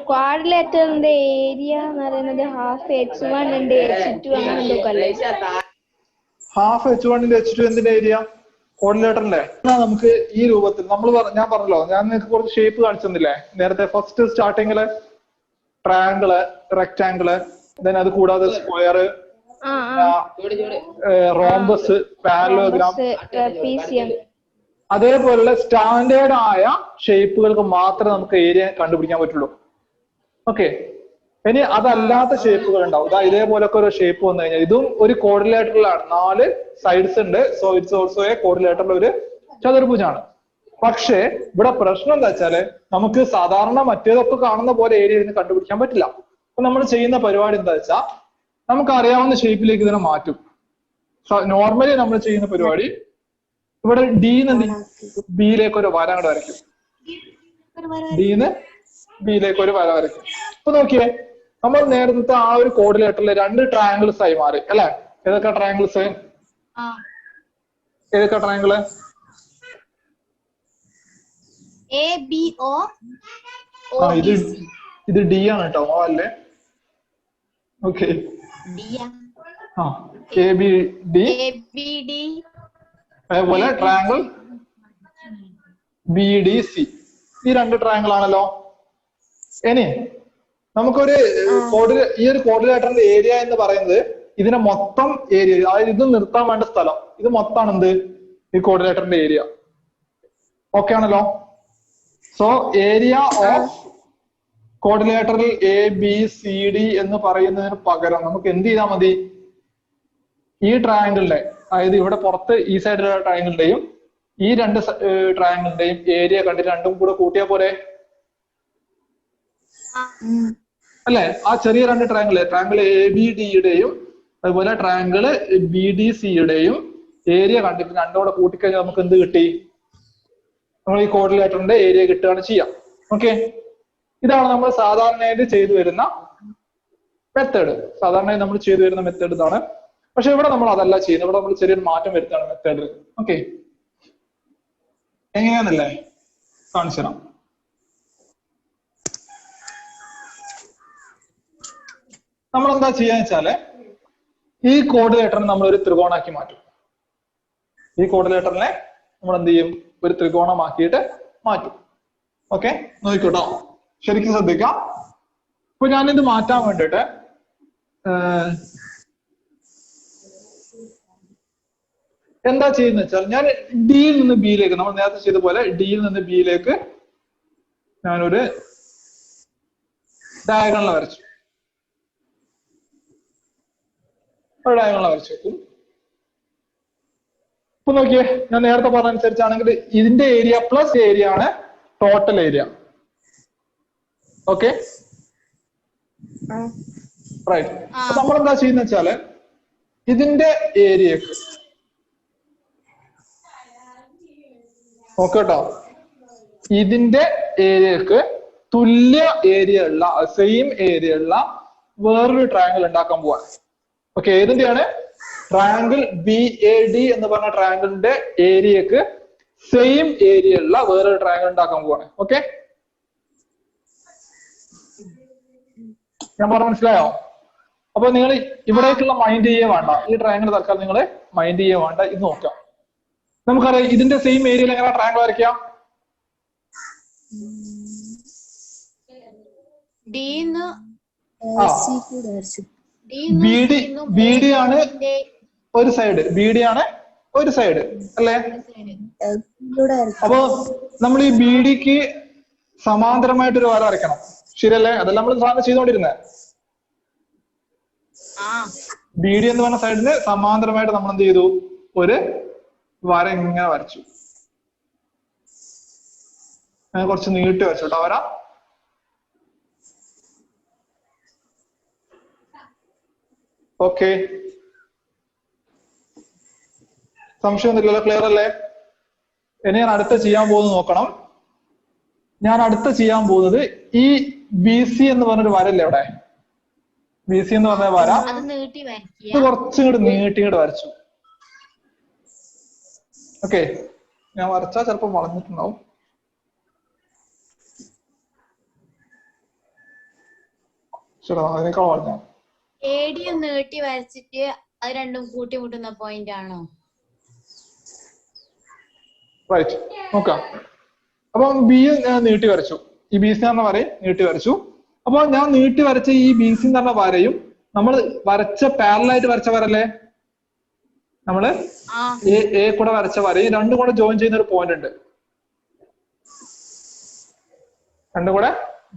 ക്വാഡ്രിലേറ്ററിന്റെ ഏരിയ എന്ന് പറയുന്നത് ഹാഫ് H1 ഉണ്ട്, H2 അങ്ങനെ എന്തൊക്കെ അല്ലേ? ഹാഫ് H1 H2 എന്തിന്റെ ഏരിയ? കോർഡിലേറ്ററിന്റെ. നമുക്ക് ഈ രൂപത്തിൽ ഞാൻ പറഞ്ഞല്ലോ, ഞാൻ നിങ്ങൾക്ക് കുറച്ച് ഷേപ്പ് കാണിച്ചു തന്നില്ലേ നേരത്തെ? ഫസ്റ്റ് സ്റ്റാർട്ടിങ്ങില് ട്രയാങ്കിള്, റെക്ടാങ്കിള്, ദെൻ അത് കൂടാതെ സ്ക്വയർ, റോംബസ്, പാരലോഗ്രാം, അതേപോലുള്ള സ്റ്റാൻഡേർഡ് ആയ ഷേപ്പുകൾക്ക് മാത്രമേ നമുക്ക് ഏരിയ കണ്ടുപിടിക്കാൻ പറ്റുള്ളൂ. ഓക്കെ, ഇനി അതല്ലാത്ത ഷേപ്പുകൾ ഉണ്ടാവും. ഇതേപോലൊക്കെ ഒരു ഷേപ്പ് വന്നു കഴിഞ്ഞാൽ ഇതും ഒരു കോർഡിലേറ്ററിലാണ്. 4 സൈഡ്സ് ഉണ്ട്. സോ ഇറ്റ്സ് ഓൾസോ എ കോർഡിലേറ്ററിൽ ഒരു ചതുർഭുജാണ്. പക്ഷേ ഇവിടെ പ്രശ്നം എന്താ വെച്ചാല് നമുക്ക് സാധാരണ മറ്റേതൊക്കെ കാണുന്ന പോലെ ഏരിയ ഇതിന് കണ്ടുപിടിക്കാൻ പറ്റില്ല. അപ്പൊ നമ്മൾ ചെയ്യുന്ന പരിപാടി എന്താ വെച്ചാൽ നമുക്ക് അറിയാവുന്ന ഷേപ്പിലേക്ക് ഇതിനെ മാറ്റും. നോർമലി നമ്മൾ ചെയ്യുന്ന പരിപാടി ഇവിടെ ഡിന്ന് ബിയിലേക്ക് ഒരു വര അങ്ങോട്ട് വരയ്ക്കും. ഡിന്ന് ബിയിലേക്ക് ഒരു വര വരയ്ക്കും. ഇപ്പൊ നോക്കിയേ, നമ്മൾ നേരത്തെ ആ ഒരു കോർഡിനേറ്ററിൽ 2 ട്രയാങ്കിൾസ് ആയി മാറി അല്ലെ? ഏതൊക്കെ ട്രയാങ്കിൾസ്? ഏതൊക്കെ ട്രയാങ്കിള്? ഇത് ഡി ആണ് കേട്ടോ, ഓ അല്ലേ? Okay, A B D. അതേപോലെ ട്രയാങ്കിൾ ബി ഡി സി. ഈ 2 ട്രയാങ്കിൾ ആണല്ലോ. ഇനി നമുക്കൊരു ഈ ഒരു കോർഡിനേറ്ററിന്റെ ഏരിയ എന്ന് പറയുന്നത് ഇതിനെ മൊത്തം ഏരിയ, അതായത് ഇത് നിർത്താൻ വേണ്ട സ്ഥലം, ഇത് മൊത്തമാണ് എന്ത് ഈ കോർഡിനേറ്ററിന്റെ ഏരിയ. ഓക്കെ ആണല്ലോ? സോ ഏരിയ ഓഫ് കോർഡിനേറ്ററിൽ എ ബി സി ഡി എന്ന് പറയുന്നതിന് പകരം നമുക്ക് എന്ത് ചെയ്താൽ മതി? ഈ ട്രയാങ്കിളിന്റെ, അതായത് ഇവിടെ പുറത്ത് ഈ സൈഡിലുള്ള ട്രയാങ്കിളിന്റെയും ഈ 2 ട്രയാങ്കിളിന്റെയും ഏരിയ കണ്ടിട്ട് രണ്ടും കൂടെ കൂട്ടിയാൽ പോരെ അല്ലെ? ആ ചെറിയ 2 ട്രയാങ്കിൾ എ ബി ഡിയുടെയും അതുപോലെ ട്രയാങ്കിൾ ബി ഡി സിയുടെയും ഏരിയ കണ്ടിട്ട് രണ്ടും കൂടെ കൂട്ടിക്കഴിഞ്ഞാൽ നമുക്ക് എന്ത് കിട്ടി? നമ്മൾ ഈ കോർഡിനേറ്ററിന്റെ ഏരിയ കിട്ടുകയാണ് ചെയ്യാം. ഓക്കെ, ഇതാണ് നമ്മൾ സാധാരണയായിട്ട് ചെയ്തു വരുന്ന മെത്തേഡ്. സാധാരണയായി നമ്മൾ ചെയ്തു വരുന്ന മെത്തേഡ് ഇതാണ്. പക്ഷെ ഇവിടെ നമ്മൾ അതല്ല ചെയ്യുന്നത്. ഇവിടെ നമ്മൾ ചെറിയൊരു മാറ്റം വരുത്താണ് മെത്തേഡ്. ഓക്കെ, എങ്ങനെയാന്നല്ലേ കാണിച്ചു തരാം. നമ്മൾ എന്താ ചെയ്യാന്ന് വെച്ചാല് ഈ കോർഡിനേറ്ററിനെ നമ്മൾ ഒരു ത്രികോണാക്കി മാറ്റും. ഈ കോർഡിനേറ്ററിനെ നമ്മൾ എന്ത് ചെയ്യും? ഒരു ത്രികോണമാക്കിയിട്ട് മാറ്റും. ഓക്കെ, നോക്കിക്കോട്ടോ, ശരിക്കും ശ്രദ്ധിക്കാം. ഇപ്പൊ ഞാനിത് മാറ്റാൻ വേണ്ടിട്ട് എന്താ ചെയ്യുന്ന വെച്ചാൽ ഞാൻ ഡിയിൽ നിന്ന് ബിയിലേക്ക്, നമ്മൾ നേരത്തെ ചെയ്ത പോലെ ഡിയിൽ നിന്ന് ബിയിലേക്ക് ഞാനൊരു ഡയഗണൽ വരച്ചു. ഒരു ഡയഗണൽ വരച്ചു വെക്കും. ഇപ്പൊ നോക്കിയേ, ഞാൻ നേരത്തെ പറഞ്ഞ അനുസരിച്ചാണെങ്കിൽ ഇതിന്റെ ഏരിയ പ്ലസ് ഏരിയ ആണ് ടോട്ടൽ ഏരിയ. Okay, right. അപ്പൊ നമ്മൾ എന്താ ചെയ്യുന്ന വെച്ചാല് ഇതിന്റെ ഏരിയക്ക് നോക്കട്ടോ, ഇതിന്റെ ഏരിയക്ക് തുല്യ ഏരിയ ഉള്ള, സെയിം ഏരിയ ഉള്ള വേറൊരു ട്രയാങ്കിൾ ഉണ്ടാക്കാൻ പോവാണ്. ഓക്കെ, ഏതിന്റെയാണ്? ട്രയാങ്കിൾ ബി എ ഡി എന്ന് പറഞ്ഞ ട്രയാങ്കിളിന്റെ ഏരിയക്ക് സെയിം ഏരിയ ഉള്ള വേറൊരു ട്രയാങ്കിൾ ഉണ്ടാക്കാൻ പോവാണ്. ഓക്കെ, ഞാൻ പറഞ്ഞ മനസ്സിലായോ? അപ്പൊ നിങ്ങൾ ഇവിടേക്കുള്ള മൈൻഡ് ചെയ്യേ വേണ്ട, ഈ ട്രയാങ്കിൾ തൽക്കാലം നിങ്ങൾ മൈൻഡ് ചെയ്യേ വേണ്ട. ഇത് നോക്കാം, നമുക്കറിയാം ഇതിന്റെ സെയിം ഏരിയയിൽ എങ്ങനെ ട്രയാങ്കിൾ വരയ്ക്കാം? ബി ഡി ആണ് ഒരു സൈഡ്, ബി ഡി ആണ് ഒരു സൈഡ് അല്ലേ? അപ്പൊ നമ്മൾ ഈ ബി ഡിക്ക് സമാന്തരമായിട്ടൊരു വര വരയ്ക്കണം, ശരിയല്ലേ? അതല്ല നമ്മൾ സാധനം ചെയ്തോണ്ടിരുന്നത്. ബി ഡി എന്ന് പറഞ്ഞ സൈഡിന് സമാന്തരമായിട്ട് നമ്മൾ എന്ത് ചെയ്തു? ഒരു വര ഇങ്ങനെ വരച്ചു. ഞാൻ കുറച്ച് നീട്ടി വരച്ചു കേട്ടോ വര. ഓക്കെ, സംശയമൊന്നുമില്ലല്ലോ, ക്ലിയർ അല്ലേ? ഇനി ഞാൻ അടുത്ത ചെയ്യാൻ പോകുന്നത് നോക്കണം. ഞാൻ അടുത്ത ചെയ്യാൻ പോകുന്നത് ഈ ബി സി എന്ന് പറഞ്ഞൊരു വരല്ലേ അവിടെ, ബി സി എന്ന് പറഞ്ഞ വര ഇത് കുറച്ചും കൂടി നീട്ടിങ്ങോട്ട് വരച്ചു. ഓക്കെ, ഞാൻ വരച്ചാൽ ചിലപ്പോൾ വളഞ്ഞിട്ടുണ്ടാവും. ശരി, അതിനേക്കാൾ വളഞ്ഞ നീട്ടി വരച്ചിട്ട് അത് രണ്ടും കൂട്ടിമുട്ടുന്ന പോയിന്റ് ആണോ? റൈറ്റ്, നോക്കാം. അപ്പൊ ബി ഞാൻ നീട്ടി വരച്ചു, ഈ ബി സി എന്ന് പറയും നീട്ടി വരച്ചു. അപ്പൊ ഞാൻ നീട്ടി വരച്ച ഈ ബി സി എന്ന് പറഞ്ഞ വരയും നമ്മൾ വരച്ച പാരലായിട്ട് വരച്ച വരല്ലേ, നമ്മള് എ കൂടെ വരച്ച വരയും രണ്ടും കൂടെ ജോയിൻ ചെയ്യുന്ന ഒരു പോയിന്റ് ഉണ്ട്. രണ്ടും കൂടെ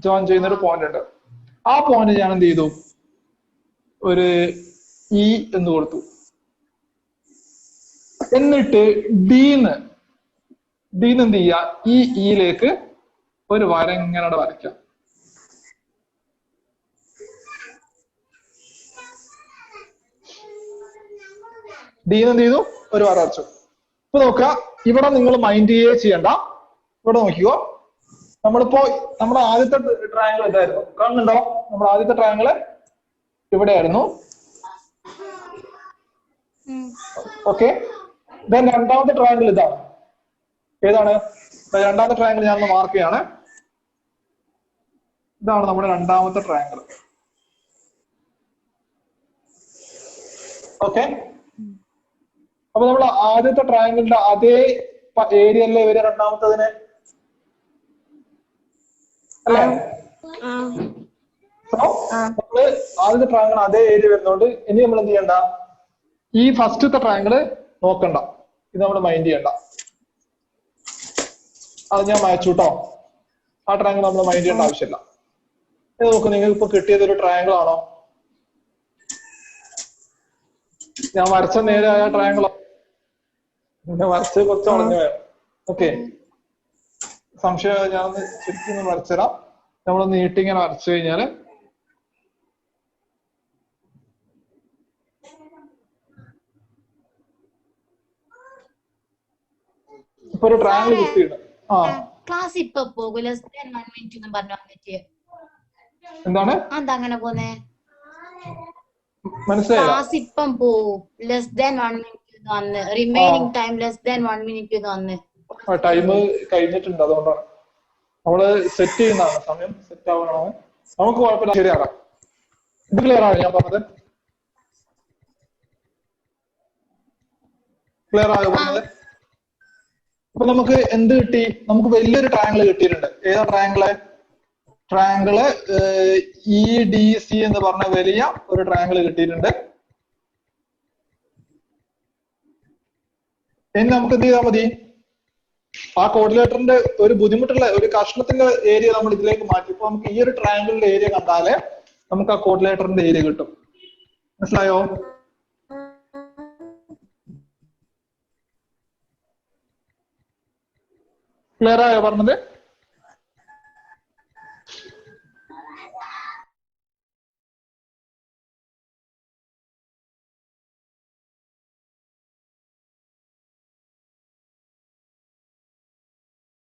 ജോയിൻ ചെയ്യുന്ന ഒരു പോയിന്റ് ഉണ്ട്. ആ പോയിന്റ് ഞാൻ എന്ത് ചെയ്തു? ഒരു ഇ എന്ന് കൊടുത്തു. എന്നിട്ട് ഡിന്ന് എന്ത് ചെയ്യാ? ഈ ഇയിലേക്ക് ഒരു വര ഇങ്ങനെ വരയ്ക്കാം. ഡിന്ന് എന്ത് ചെയ്തു? ഒരു വര വരച്ചു. ഇപ്പൊ നോക്കുക, ഇവിടെ നിങ്ങൾ മൈൻഡ് ചെയ്യണ്ട. ഇവിടെ നോക്കിക്കോ, നമ്മളിപ്പോ നമ്മുടെ ആദ്യത്തെ ട്രയാങ്കിൾ ഇതായിരുന്നു, കാണുന്നുണ്ടോ? നമ്മുടെ ആദ്യത്തെ ട്രയാങ്കിള് ഇവിടെയായിരുന്നു. ഓക്കെ, ദെൻ രണ്ടാമത്തെ ട്രയാങ്കിൾ ഇതാണ്. ഏതാണ് രണ്ടാമത്തെ ട്രയാങ്കിൾ? ഞാൻ മാർക്ക് ചെയ്യാണ്. ഇതാണ് നമ്മുടെ രണ്ടാമത്തെ ട്രയാങ്കിൾ. ഓക്കെ, അപ്പൊ നമ്മൾ ആദ്യത്തെ ട്രയാങ്കിളിന്റെ അതേ ഏരിയല്ലേ ഇവര് രണ്ടാമത്തതിന്, അല്ലേ? നമ്മള് ആദ്യത്തെ ട്രയാങ്കിൾ അതേ ഏരിയ വരുന്നോണ്ട് ഇനി നമ്മൾ എന്ത് ചെയ്യണ്ട, ഈ ഫസ്റ്റത്തെ ട്രയാങ്കിള് നോക്കണ്ട, ഇത് നമ്മൾ മൈൻഡ് ചെയ്യണ്ട. അത് ഞാൻ മായച്ചു കേട്ടോ. ആ ട്രയാങ്കിൾ നമ്മൾ മൈൻഡ് ചെയ്യേണ്ട ആവശ്യമില്ല. ഇത് നോക്കൂ, നിങ്ങൾക്ക് ഇപ്പൊ കിട്ടിയത് ഒരു ട്രയാങ്കിൾ ആണോ? ഞാൻ വരച്ച നേരെ ആയ ട്രയാങ്കിളോ? ഞാൻ വരച്ച് കുറച്ച് വളഞ്ഞു വേണം. ഓക്കെ, സംശയം ഞാനൊന്ന് ശരിക്കും വരച്ചുതരാം. നമ്മളൊന്ന് നീട്ടിങ്ങനെ വരച്ചു കഴിഞ്ഞാല് ഇപ്പൊ ഒരു ട്രയാങ്കിൾ കിട്ടിയിട്ടുണ്ട്. ആ, ക്ലാസ് ഇപ്പൊ പോകും, ലെസ് ദാൻ 1 മിനിറ്റ് എന്ന് പറഞ്ഞു വന്നിട്ട്. എന്താണ് അങ്ങനെ പോന്നെ? മനസ്സിലായില്ല? ക്ലാസ് ഇപ്പം പോവും, ലെസ് ദാൻ 1 മിനിറ്റ് വന്ന്, remaining time less than 1 minute വന്ന്. ടൈം കഴിഞ്ഞിട്ടുണ്ട്, അതുകൊണ്ടാണ് നമ്മള് സെറ്റ് ചെയ്യുന്നതാണ്. സമയം സെറ്റ് ആവണോ? നമുക്ക് കുഴപ്പമില്ല, ശരിയാക്കാം. ഇത് ക്ലിയർ ആണ് ഞാൻ പറഞ്ഞത്? ക്ലിയർ ആയോ പറഞ്ഞത്? അപ്പൊ നമുക്ക് എന്ത് കിട്ടി? നമുക്ക് വലിയൊരു ട്രയാങ്കിൾ കിട്ടിയിട്ടുണ്ട്. ഏതാ ട്രയാങ്കിള്? ട്രയാങ്കിള് EDC എന്ന് പറഞ്ഞ വലിയ ഒരു ട്രയാങ്കിൾ കിട്ടിയിട്ടുണ്ട്. ഇനി നമുക്ക് എന്ത് ചെയ്താൽ മതി? ആ കോർഡിനേറ്ററിന്റെ ഒരു ബുദ്ധിമുട്ടുള്ള ഒരു കഷ്ണത്തിന്റെ ഏരിയ നമ്മൾ ഇതിലേക്ക് മാറ്റി. ഇപ്പൊ നമുക്ക് ഈ ഒരു ട്രയാങ്കിളിന്റെ ഏരിയ കണ്ടാലേ നമുക്ക് ആ കോർഡിനേറ്ററിന്റെ ഏരിയ കിട്ടും. മനസ്സിലായോ? ക്ലിയർ ആയോ പറഞ്ഞത്?